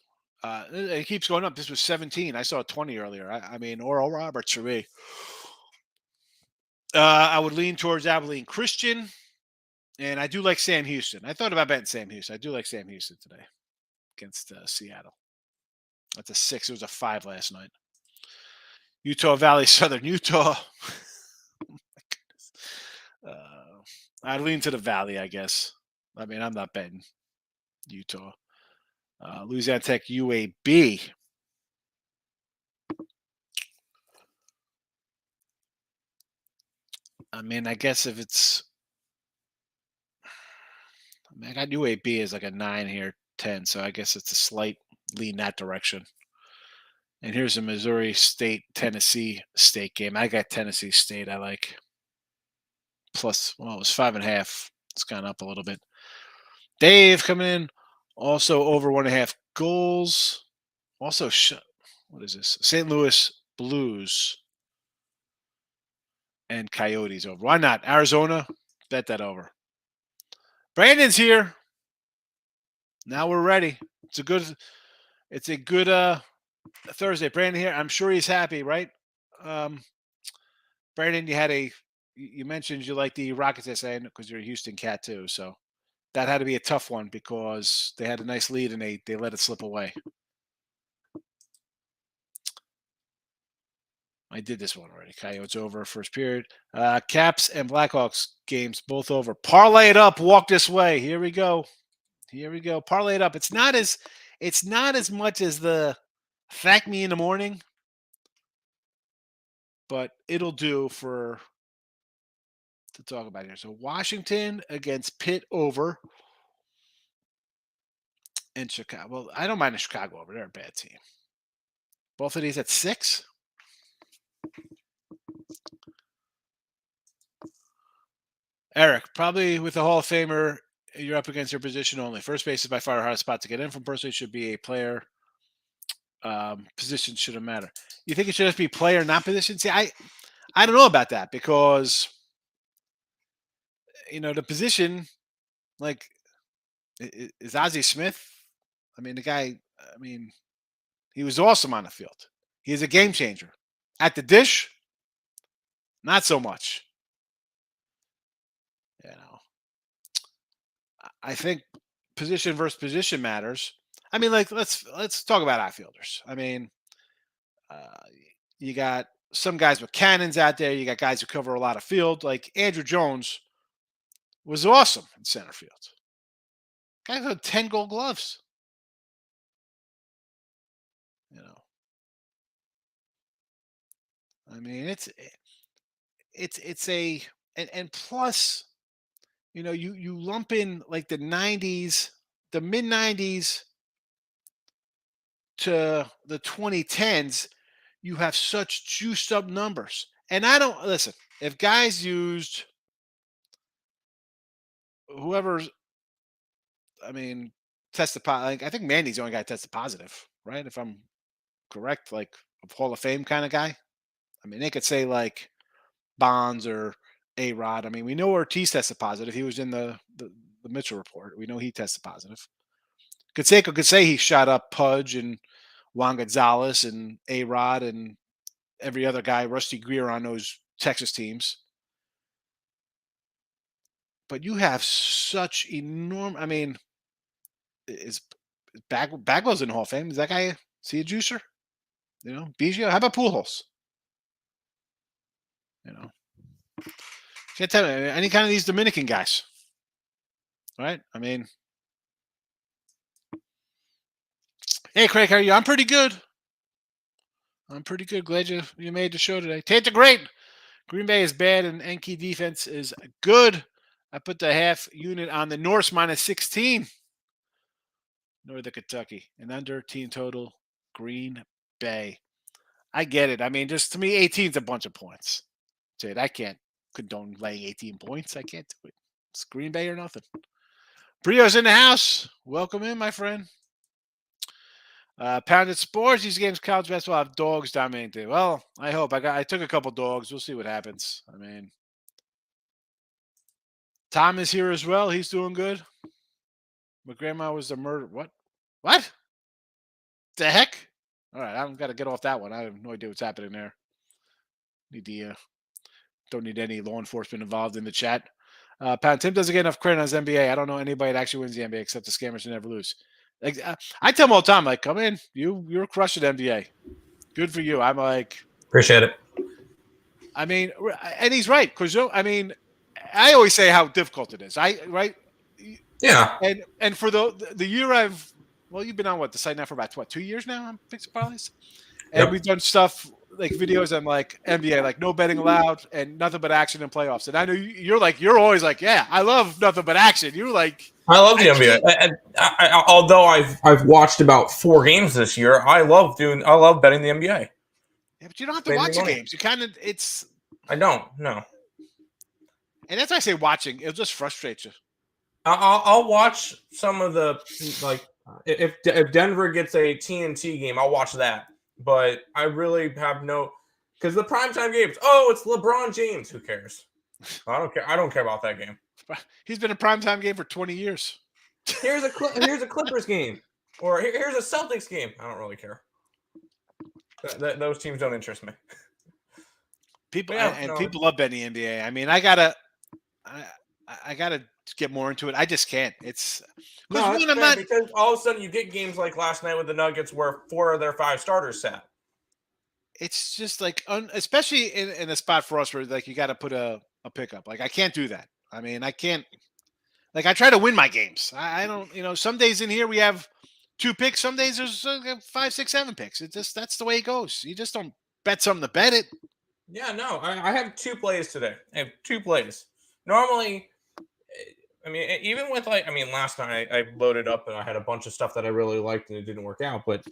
It keeps going up. This was 17. I saw 20 earlier. I mean, Oral Roberts for me. I would lean towards Abilene Christian, and I do like Sam Houston. I thought about betting Sam Houston. I do like Sam Houston today against Seattle. That's a 6. It was a 5 last night. Utah Valley, Southern Utah. Oh my goodness. I lean to the Valley, I guess. I mean, I'm not betting Utah. Louisiana Tech, UAB. I mean, I guess if it's, I got UAB as like a 9 here, 10. So I guess it's a slight lean that direction. And here's a Missouri State, Tennessee State game. I got Tennessee State. I like plus, well, it was 5.5. It's gone up a little bit. Dave coming in. Also over 1.5 goals. Also, what is this? St. Louis Blues and Coyotes over. Why not? Arizona, bet that over. Brandon's here. Now we're ready. It's a good Thursday. Brandon here. I'm sure he's happy, right? Brandon, you mentioned you like the Rockets essay because you're a Houston cat too. So that had to be a tough one because they had a nice lead and they let it slip away. I did this one already. Coyotes over first period. Caps and Blackhawks games both over. Parlay it up. Walk this way. Here we go. Parlay it up. It's not as much as the thank me in the morning, but it'll do to talk about here. So Washington against Pitt over. And Chicago. Well, I don't mind the Chicago over. They're a bad team. Both of these at 6. Eric, probably with the Hall of Famer, you're up against your position only. First base is by far the hardest spot to get in from. Personally, should be a player. Position shouldn't matter. You think it should just be player, not position? See, I don't know about that because the position, like, is Ozzie Smith. I mean, the guy. I mean, he was awesome on the field. He's a game changer. At the dish, not so much. I think position versus position matters. I mean, like let's talk about outfielders. I mean, you got some guys with cannons out there. You got guys who cover a lot of field. Like Andrew Jones was awesome in center field. Guy had 10 Gold Gloves. I mean, it's and plus, you lump in like the 90s the mid 90s to the 2010s, you have such juiced up numbers. And I don't listen, if guys used whoever's, I mean, tested positive, like, I think Mandy's the only guy that tested positive, right? If I'm correct, like a Hall of Fame kind of guy. I mean, they could say like Bonds or A Rod. I mean, we know Ortiz tested positive. He was in the Mitchell report. We know he tested positive. Canseco could say he shot up Pudge and Juan Gonzalez and A Rod and every other guy, Rusty Greer on those Texas teams. But you have such enormous. I mean, is Bagwell's in the Hall of Fame? Is that guy see a juicer? You know, Biggio. How about Pujols? You know, can't tell me any kind of these Dominican guys, right? I mean, hey Craig, how are you? I'm pretty good. I'm pretty good. Glad you made the show today. Tate the Great. Green Bay is bad and Enki defense is good. I put the half unit on the Norse -16. Northern Kentucky. And under team total, Green Bay. I get it. I mean, just to me, 18 is a bunch of points. Dude, I can't condone laying 18 points. I can't do it. It's Green Bay or nothing. Brio's in the house. Welcome in, my friend. Pounded Sports. These games, college basketball, have dogs dominating. Well, I hope. I took a couple dogs. We'll see what happens. I mean, Tom is here as well. He's doing good. My grandma was a murder. What? What? The heck? All right, I've got to get off that one. I have no idea what's happening there. Don't need any law enforcement involved in the chat. Pound Tim doesn't get enough credit on his NBA. I don't know anybody that actually wins the NBA except the scammers who never lose. Like, I tell them all the time, like, come in, you're crushing NBA. Good for you. I'm like, Appreciate it. I mean, and he's right because I mean, I always say how difficult it is. Right? Yeah. And for the year you've been on the site now for about 2 years now. I'm fixing Polly's, and we've done stuff like videos on like NBA, like no betting allowed and nothing but action in playoffs. And I know you're always like, yeah, I love nothing but action. You're like, I love the NBA. Although I've watched about 4 games this year, I love betting the NBA. Yeah, but you don't have to watch the games. You I don't. No. And that's why I say watching. It'll just frustrate you. I'll watch some of the like if Denver gets a TNT game, I'll watch that. But I really have because the primetime games. Oh, it's LeBron James. Who cares? I don't care. I don't care about that game. He's been a primetime game for 20 years. Here's a Clippers game, or here's a Celtics game. I don't really care. Those teams don't interest me. People love betting the NBA. I mean, I gotta get more into it. I just can't. It's because all of a sudden you get games like last night with the Nuggets where 4 of their 5 starters sat. It's just like, especially in a spot for us where like you got to put a pickup. Like I can't do that. I mean, I can't. Like I try to win my games. I don't. Some days in here we have 2 picks. Some days there's 5, 6, 7 picks. That's the way it goes. You just don't bet something to bet it. Yeah, no. I have 2 plays today. I have 2 plays. Normally, I mean, even with last night I loaded up and I had a bunch of stuff that I really liked and it didn't work out. But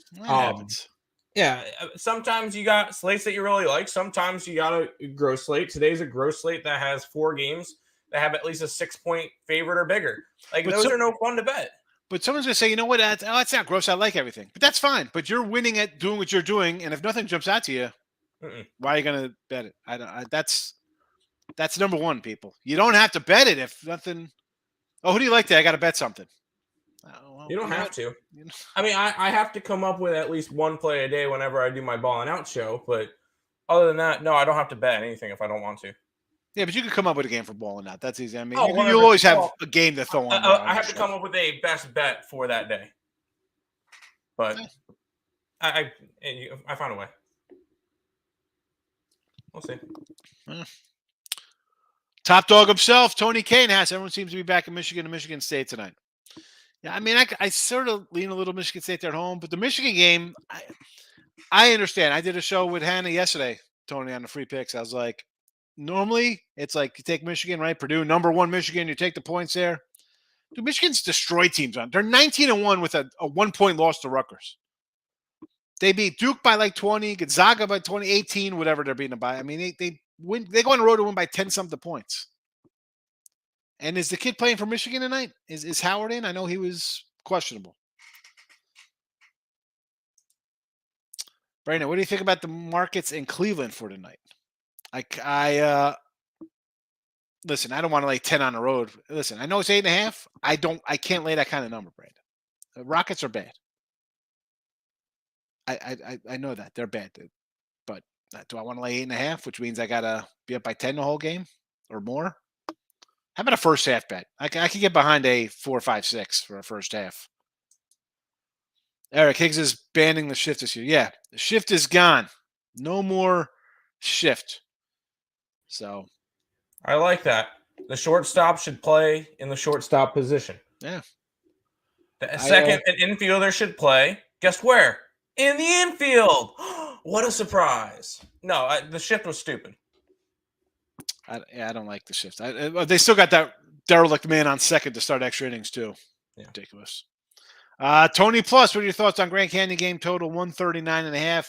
yeah, sometimes you got slates that you really like. Sometimes you got a gross slate. Today's a gross slate that has 4 games that have at least a 6-point favorite or bigger. Like those are no fun to bet. But someone's gonna say, you know what? That's not gross. I like everything, but that's fine. But you're winning at doing what you're doing, and if nothing jumps out to you, why are you gonna bet it? That's number one, people. You don't have to bet it if nothing. Oh, who do you like today? I got to bet something. You don't have to. I mean, I have to come up with at least 1 play a day whenever I do my ball and out show. But other than that, no, I don't have to bet anything if I don't want to. Yeah, but you could come up with a game for balling out. That's easy. I mean, you'll always have a game to throw on. I have to come up with a best bet for that day. But I found a way. We'll see. Top dog himself, Tony Kane has. Everyone seems to be back in Michigan and Michigan State tonight. Yeah, I mean, I sort of lean a little Michigan State there at home, but the Michigan game, I understand. I did a show with Hannah yesterday, Tony, on the free picks. I was like, normally it's like you take Michigan, right? Purdue, number 1 Michigan, you take the points there. Dude, Michigan's destroyed teams on. They're 19-1 with a 1-point loss to Rutgers. They beat Duke by like 20, Gonzaga by 18, whatever they're beating them by. I mean, they win. They go on the road to win by 10-something points. And is the kid playing for Michigan tonight? Is Howard in? I know he was questionable. Brandon, what do you think about the markets in Cleveland for tonight? Listen, I don't want to lay 10 on the road. Listen, I know it's 8.5. I can't lay that kind of number, Brandon. The Rockets are bad. I know that they're bad, but do I want to lay 8.5, which means I gotta be up by 10 the whole game or more? How about a first half bet? I could get behind a 4, 5, 6 for a first half. Eric Higgs is banning the shift this year. Yeah, the shift is gone. No more shift. So I like that. The shortstop should play in the shortstop position. Yeah. The second, an infielder should play. Guess where? In the infield. What a surprise. No, the shift was stupid. I don't like the shift. They still got that derelict man on second to start extra innings, too. Yeah. Ridiculous. Tony Plus, what are your thoughts on Grand Canyon game total 139.5?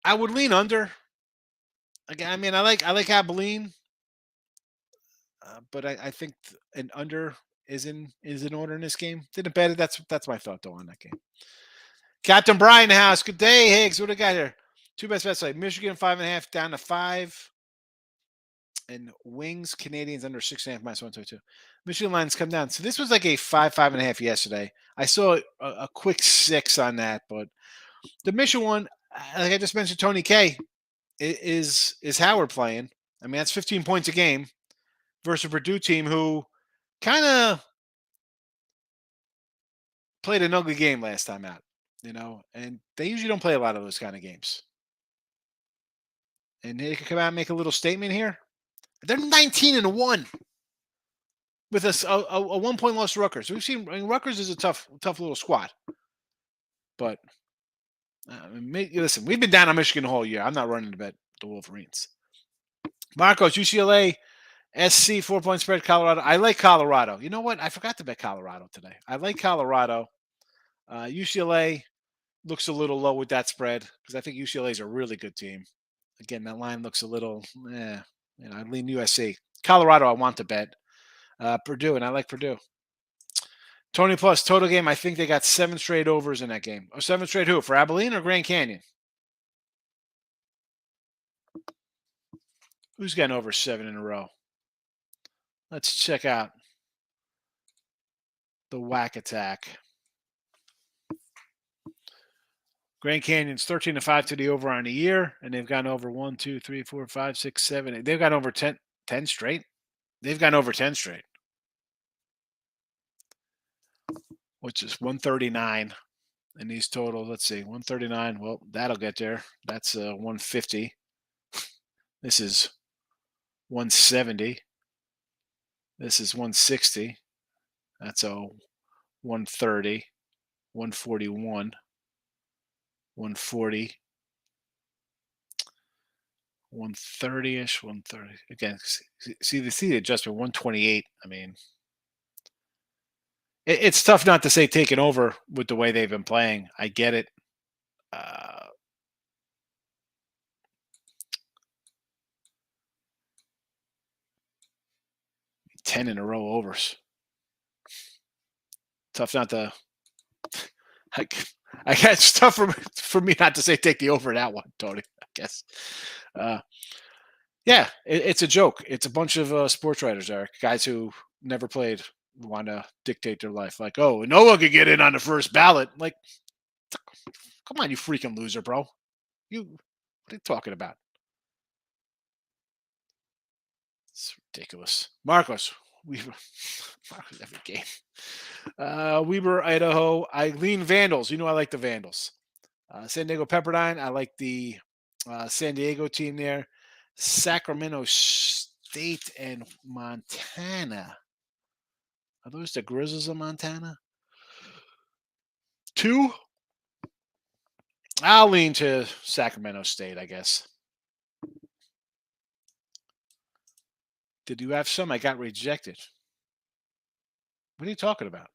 I would lean under. Again, I mean, I like Abilene, but I think an under is in order in this game. Didn't bet it. That's my thought though on that game. Captain Brian House, good day, Higgs. What do we got here? Two best bets like Michigan 5.5 down to 5, and Wings Canadians under 6.5 minus 122. Michigan lines come down. So this was like a 5.5 yesterday. I saw a quick 6 on that, but the Michigan one, like I just mentioned, Tony K. Is Howard playing? I mean, that's 15 points a game versus a Purdue team who kind of played an ugly game last time out, and they usually don't play a lot of those kind of games. And they could come out and make a little statement here. They're 19-1 with a 1-point loss to Rutgers. We've seen Rutgers is a tough little squad, but listen, we've been down on Michigan the whole year. I'm not running to bet the Wolverines. Marcos, UCLA, SC 4-point spread, Colorado. I like Colorado. You know what? I forgot to bet Colorado today. I like Colorado. UCLA looks a little low with that spread because I think UCLA is a really good team. Again, that line looks a little, I lean USC. Colorado, I want to bet. Purdue, and I like Purdue. Tony Plus, total game, I think they got 7 straight overs in that game. 7 straight who? For Abilene or Grand Canyon? Who's gotten over 7 in a row? Let's check out the whack attack. Grand Canyon's 13-5 to the over on the year, and they've gone over 1, 2, 3, 4, 5, 6, 7, 8. They've gone over 10 straight. They've gone over 10 straight, which is 139 in these totals. Let's see, 139. Well, that'll get there. That's 150. This is 170. This is 160. That's a 130, 141, 140, 130-ish, 130. Again, see the adjustment, 128. I mean, it's tough not to say taking over with the way they've been playing. I get it. 10 in a row overs. Tough not to. I guess it's tough for me not to say take the over that one, Tony. I guess. Yeah, it's a joke. It's a bunch of sports writers, Eric, guys who never played, want to dictate their life. Like, oh, no one could get in on the first ballot. Like, come on, you freaking loser, bro. What are you talking about? It's ridiculous. Marcos, Marcos every game. Weber, Idaho. I lean Vandals. You know I like the Vandals. San Diego Pepperdine. I like the San Diego team there. Sacramento State and Montana. Are those the Grizzlies of Montana? 2? I'll lean to Sacramento State, I guess. Did you have some? I got rejected. What are you talking about?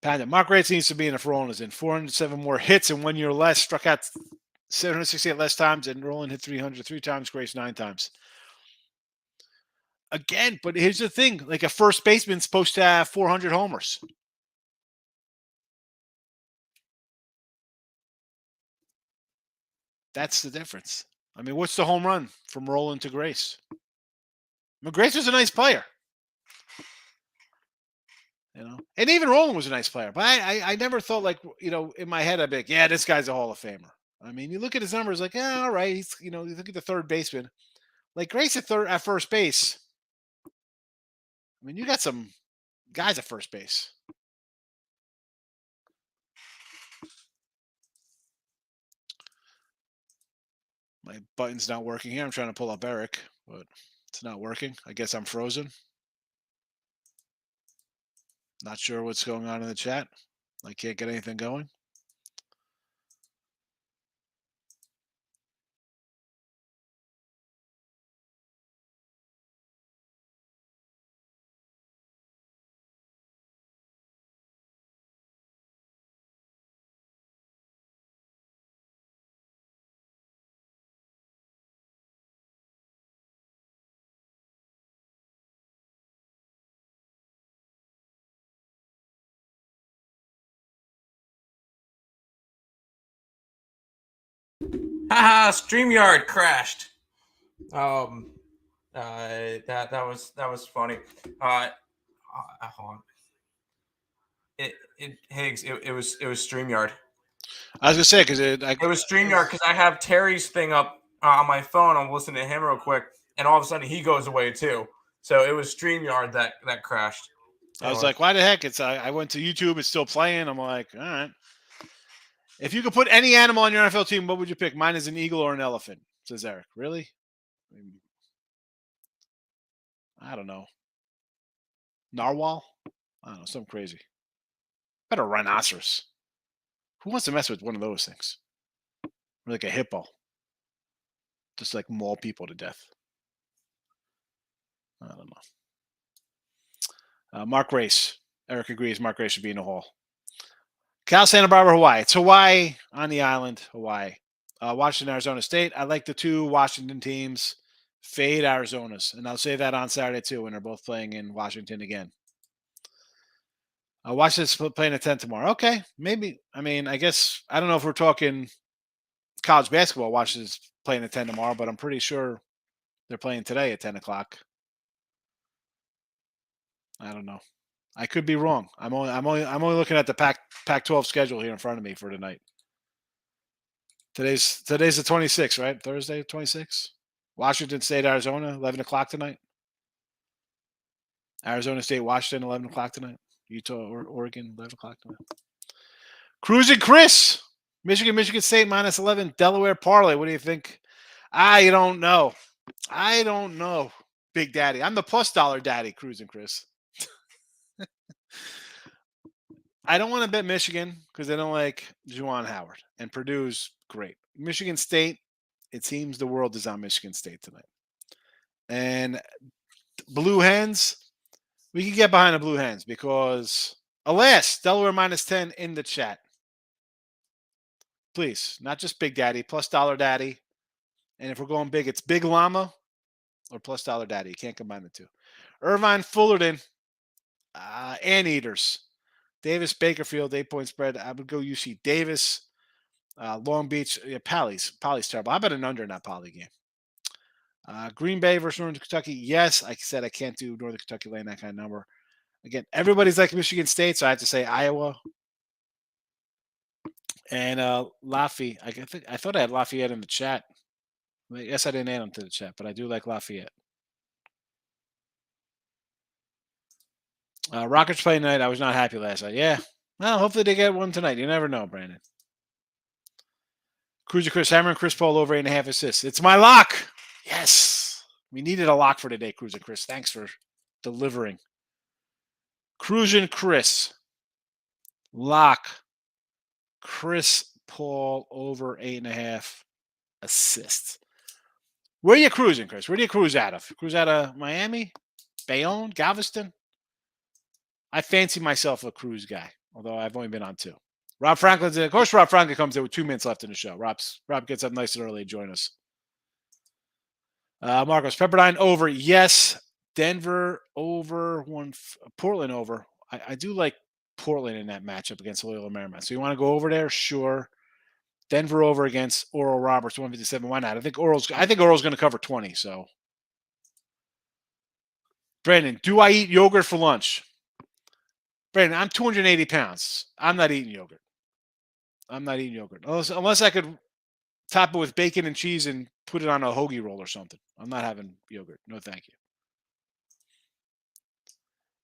Panda. Mark Rates needs to be in the Rollins in 407 more hits in 1 year less. Struck out 768 less times, and Roland hit 303 times. Grace 9 times. Again, but here's the thing: like a first baseman's supposed to have 400 homers. That's the difference. I mean, what's the home run from Roland to Grace? I mean, Grace was a nice player. You know, and even Roland was a nice player, but I never thought like, you know, in my head I'd be like, yeah, this guy's a Hall of Famer. I mean, you look at his numbers, like, yeah, all right, he's, you know, you look at the third baseman, like Grace at first base. I mean, you got some guys at first base. My button's not working here. I'm trying to pull up Eric, but it's not working. I guess I'm frozen. Not sure what's going on in the chat. I can't get anything going. Haha, StreamYard crashed. That was funny. Hold on. Higgs, it was StreamYard. I was gonna say because it was StreamYard because I have Terry's thing up on my phone. I'm listening to him real quick, and all of a sudden he goes away too. So it was StreamYard that crashed. Anyway. I was like, why the heck? I went to YouTube. It's still playing. I'm like, all right. If you could put any animal on your NFL team, what would you pick? Mine is an eagle or an elephant, says Eric. Really? I don't know. Narwhal? I don't know. Something crazy. Better a rhinoceros. Who wants to mess with one of those things? Or like a hippo. Just like maul people to death. I don't know. Mark Race. Eric agrees Mark Race should be in the Hall. Cal Santa Barbara, Hawaii. It's Hawaii on the island, Hawaii. Washington, Arizona State. I like the two Washington teams. Fade Arizona's. And I'll say that on Saturday too when they're both playing in Washington again. Washington's playing at 10 tomorrow. Okay, maybe. I mean, I guess, I don't know if we're talking college basketball. Washington's playing at 10 tomorrow, but I'm pretty sure they're playing today at 10 o'clock. I don't know. I could be wrong. I'm only looking at the Pac-12 schedule here in front of me for tonight. Today's the 26th, right? Thursday, 26th. Washington State, Arizona, 11 o'clock tonight. Arizona State, Washington, 11 o'clock tonight. Utah or Oregon, 11 o'clock tonight. Cruising Chris, Michigan State minus 11. Delaware parlay. What do you think? I don't know. Big Daddy. I'm the plus dollar daddy, Cruising Chris. I don't want to bet Michigan because I don't like Juwan Howard. And Purdue's great. Michigan State, it seems the world is on Michigan State tonight. And Blue Hens, we can get behind the Blue Hens because, alas, Delaware minus 10 in the chat. Please, not just Big Daddy, plus dollar daddy. And if we're going big, it's Big Llama or plus dollar daddy. You can't combine the two. Irvine Fullerton, Anteaters. Davis Bakerfield, 8-point spread. I would go UC Davis. Long Beach, Pally's terrible. How about an under in that Poly game? Green Bay versus Northern Kentucky. Yes, I said I can't do Northern Kentucky laying that kind of number. Again, everybody's like Michigan State, so I have to say Iowa. And Lafayette. I thought I had Lafayette in the chat. I guess I didn't add them to the chat, but I do like Lafayette. Rockets play tonight. I was not happy last night. Yeah. Well, hopefully they get one tonight. You never know, Brandon. Cruiser Chris Hammer and Chris Paul over 8.5 assists. It's my lock. Yes. We needed a lock for today, Cruiser Chris. Thanks for delivering. Cruisin' Chris. Lock. Chris Paul over 8.5 assists. Where are you cruising, Chris? Where do you cruise out of? Cruise out of Miami, Bayonne, Galveston? I fancy myself a cruise guy, although I've only been on 2. Rob Franklin's in. Of course, Rob Franklin comes in with 2 minutes left in the show. Rob gets up nice and early to join us. Marcos, Pepperdine over. Yes. Denver over. Portland over. I do like Portland in that matchup against Loyola Marymount. So you want to go over there? Sure. Denver over against Oral Roberts, 157. Why not? I think Oral's going to cover 20. So, Brandon, do I eat yogurt for lunch? Brandon, I'm 280 pounds. I'm not eating yogurt. Unless I could top it with bacon and cheese and put it on a hoagie roll or something. I'm not having yogurt. No, thank you.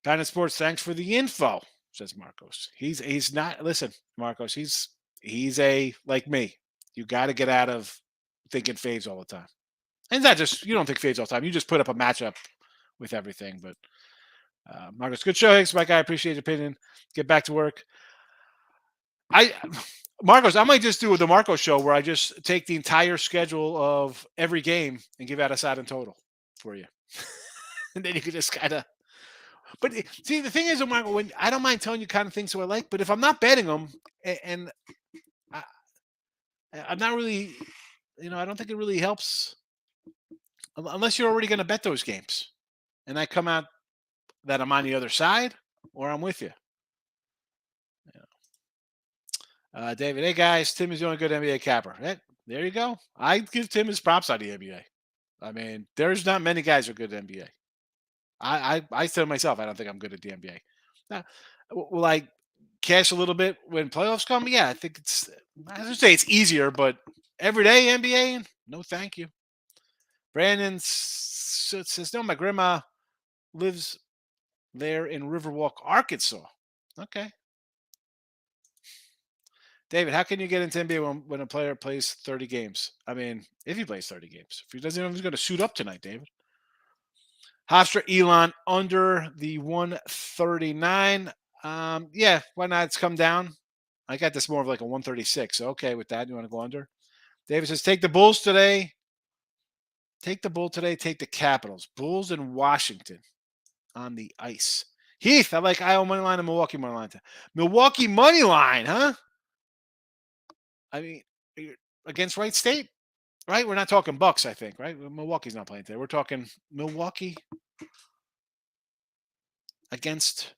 Planet Sports, thanks for the info, says Marcos. He's not. Listen, Marcos, he's a like me. You got to get out of thinking faves all the time. And it's not just you don't think faves all the time. You just put up a matchup with everything. But Marcos, good show, Hicks. Mike, I appreciate your opinion. Get back to work. Marcos, I might just do the Marcos show where I just take the entire schedule of every game and give out a side and total for you. And then you can just kind of. But see, the thing is, Marco, when I don't mind telling you kind of things who I like, but if I'm not betting them, and I'm not really, I don't think it really helps unless you're already going to bet those games, and I come out that I'm on the other side or I'm with you. David, hey guys, Tim is doing good NBA capper. There you go. I give Tim his props on the NBA. I mean, there's not many guys who are good at NBA. I said myself, I don't think I'm good at the NBA. Now, will I cash a little bit when playoffs come? Yeah, I think I would say it's easier, but every day NBA, no thank you. Brandon says, no, my grandma lives there in Riverwalk, Arkansas. Okay. David, how can you get into NBA when a player plays 30 games? I mean, if he plays 30 games. If he doesn't know if he's going to suit up tonight, David. Hofstra Elon under the 139. Yeah, why not? It's come down. I got this more of like a 136. So okay with that. You want to go under? David says, take the Bulls today. Take the Bull today. Take the Capitals. Bulls in Washington on the ice. Heath, I like Iowa money line and Milwaukee money line. Milwaukee money line, huh? I mean, against Wright State, right? We're not talking Bucks, I think, right? Milwaukee's not playing today. We're talking Milwaukee against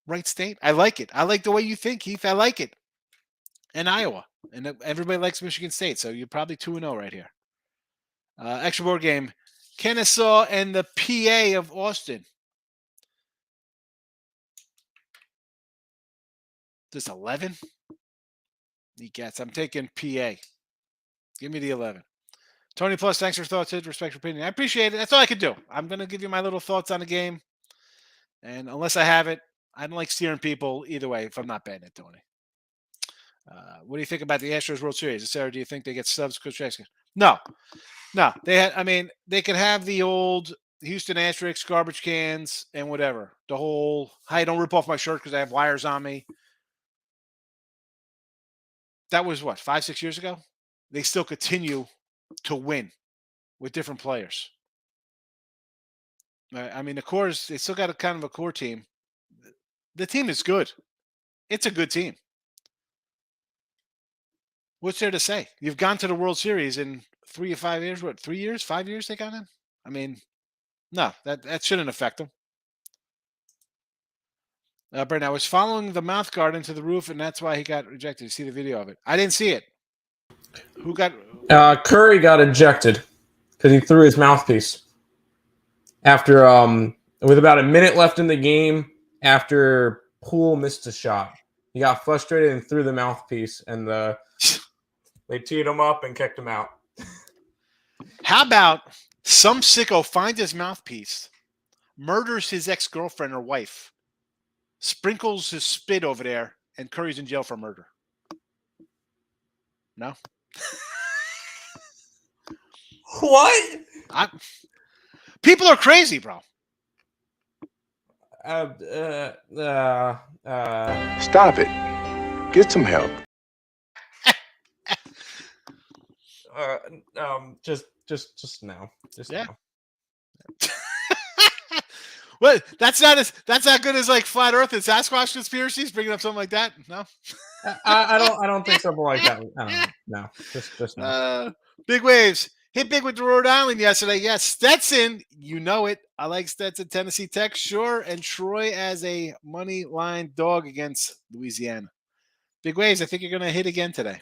Wright State. I like it. I like the way you think, Heath. I like it. And Iowa. And everybody likes Michigan State, so you're probably 2-0 right here. Extra board game. Kennesaw and the PA of Austin. Just 11? Kneecaps. I'm taking PA. Give me the 11. Tony Plus, thanks for thoughts, respect your opinion. I appreciate it. That's all I could do. I'm going to give you my little thoughts on the game. And unless I have it, I don't like steering people either way if I'm not betting it, Tony. What do you think about the Astros World Series? Sarah, do you think they get subs? No. They could have the old Houston Asterisks garbage cans and whatever. The whole, hey, don't rip off my shirt because I have wires on me. That was what, 5-6 years ago? They still continue to win with different players. I mean, the core is, they still got a kind of a core team. The team is good. It's a good team. What's there to say? You've gone to the World Series in 3 or 5 years. What, 3 years, 5 years they got in? I mean, no, that shouldn't affect them. Brent, I was following the mouth guard into the roof, and that's why he got rejected. You see the video of it? I didn't see it. Who got? Curry got ejected because he threw his mouthpiece after with about a minute left in the game. After Poole missed a shot, he got frustrated and threw the mouthpiece, and they teed him up and kicked him out. How about some sicko finds his mouthpiece, murders his ex-girlfriend or wife, sprinkles his spit over there, and Curry's in jail for murder? No? What? People are crazy, bro. Stop it. Get some help. Just Just no. Just Yeah. no. What? That's not good as like flat Earth and Sasquatch conspiracies. Bringing up something like that. No. I don't think something like that. I don't know. No. Just no. Big waves. Hit big with the Rhode Island yesterday. Yes, Stetson, you know it. I like Stetson, Tennessee Tech, sure, and Troy as a money line dog against Louisiana. Big waves. I think you're going to hit again today.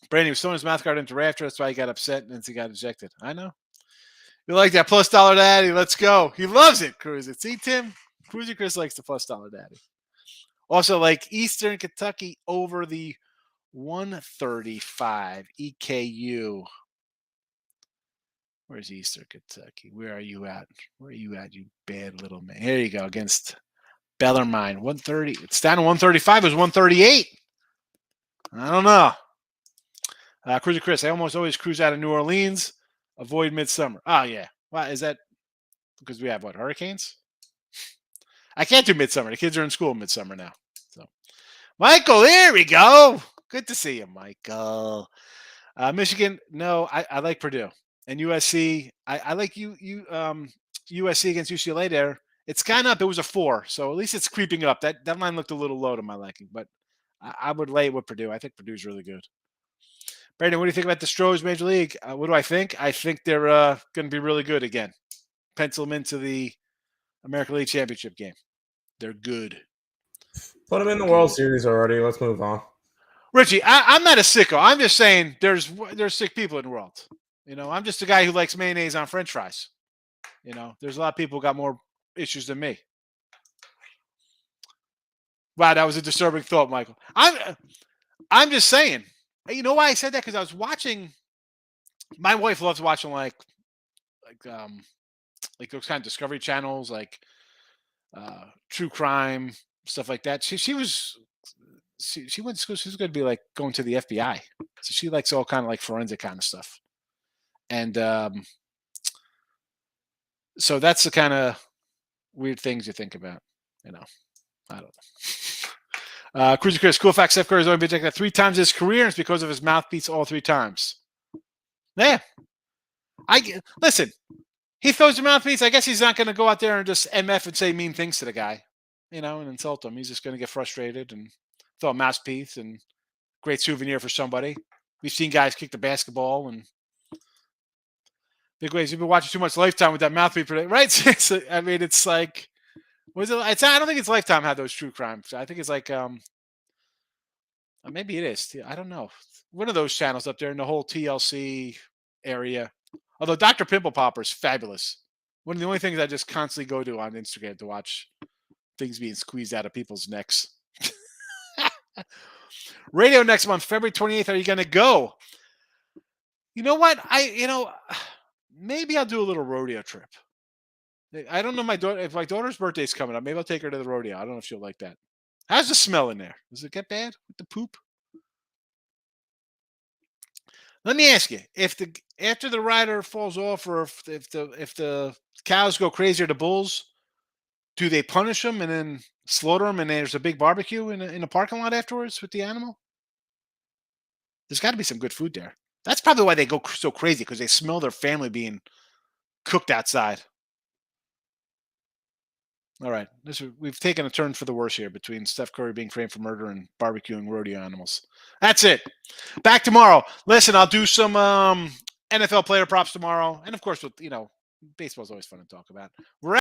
Brandon was throwing his mouth guard into Rafter. That's why he got upset and he got ejected. I know. You like that plus dollar daddy? Let's go. He loves it. Cruise it. See, Tim? Cruiser Chris likes the plus dollar daddy. Also, like Eastern Kentucky over the 135 EKU. Where's Eastern Kentucky? Where are you at? Where are you at, you bad little man? Here you go, against Bellarmine. 130. It's down to 135. It was 138. I don't know. Cruiser Chris, I almost always cruise out of New Orleans. Avoid midsummer. Oh, yeah. Why is that? Because we have what? Hurricanes? I can't do midsummer. The kids are in school midsummer now. So, Michael, here we go. Good to see you, Michael. Michigan, no, I like Purdue. And USC, I like USC against UCLA there. It's kind of up. It was a 4, so at least it's creeping up. That line looked a little low to my liking, but I would lay it with Purdue. I think Purdue's really good. Brandon, what do you think about the Stros Major League? What do I think? I think they're going to be really good again. Pencil them into the American League Championship game. They're good. Put them in the World Series already. Let's move on. Richie, I'm not a sicko. I'm just saying there's sick people in the world. You know, I'm just a guy who likes mayonnaise on French fries. You know, there's a lot of people who got more issues than me. Wow, that was a disturbing thought, Michael. I'm just saying. You know why I said that? Because I was watching. My wife loves watching like those kind of Discovery channels, like true crime stuff like that. She went to school. She was going to be like going to the FBI, so she likes all kind of like forensic kind of stuff. And so that's the kind of weird things you think about. You know, I don't know. Cruiser Chris, cool fact: Steph Curry has only been ejected 3 times in his career, and it's because of his mouthpiece all 3 times. Yeah, listen. He throws a mouthpiece. I guess he's not going to go out there and just MF and say mean things to the guy, you know, and insult him. He's just going to get frustrated and throw a mouthpiece and great souvenir for somebody. We've seen guys kick the basketball and big ways. You've been watching too much Lifetime with that mouthpiece, right? I mean, it's like, was it? I don't think it's Lifetime had those true crimes. I think it's like, maybe it is. I don't know. One of those channels up there in the whole TLC area. Although Dr. Pimple Popper is fabulous. One of the only things I just constantly go to on Instagram to watch things being squeezed out of people's necks. Radio next month, February 28th. Are you going to go? You know what? Maybe I'll do a little rodeo trip. I don't know if my daughter's birthday's coming up. Maybe I'll take her to the rodeo. I don't know if she'll like that. How's the smell in there? Does it get bad with the poop? Let me ask you: after the rider falls off, or if the cows go crazy or the bulls, do they punish them and then slaughter them, and there's a big barbecue in a parking lot afterwards with the animal? There's got to be some good food there. That's probably why they go so crazy, because they smell their family being cooked outside. All right, we've taken a turn for the worse here between Steph Curry being framed for murder and barbecuing rodeo animals. That's it. Back tomorrow. Listen, I'll do some NFL player props tomorrow, and of course, baseball's always fun to talk about.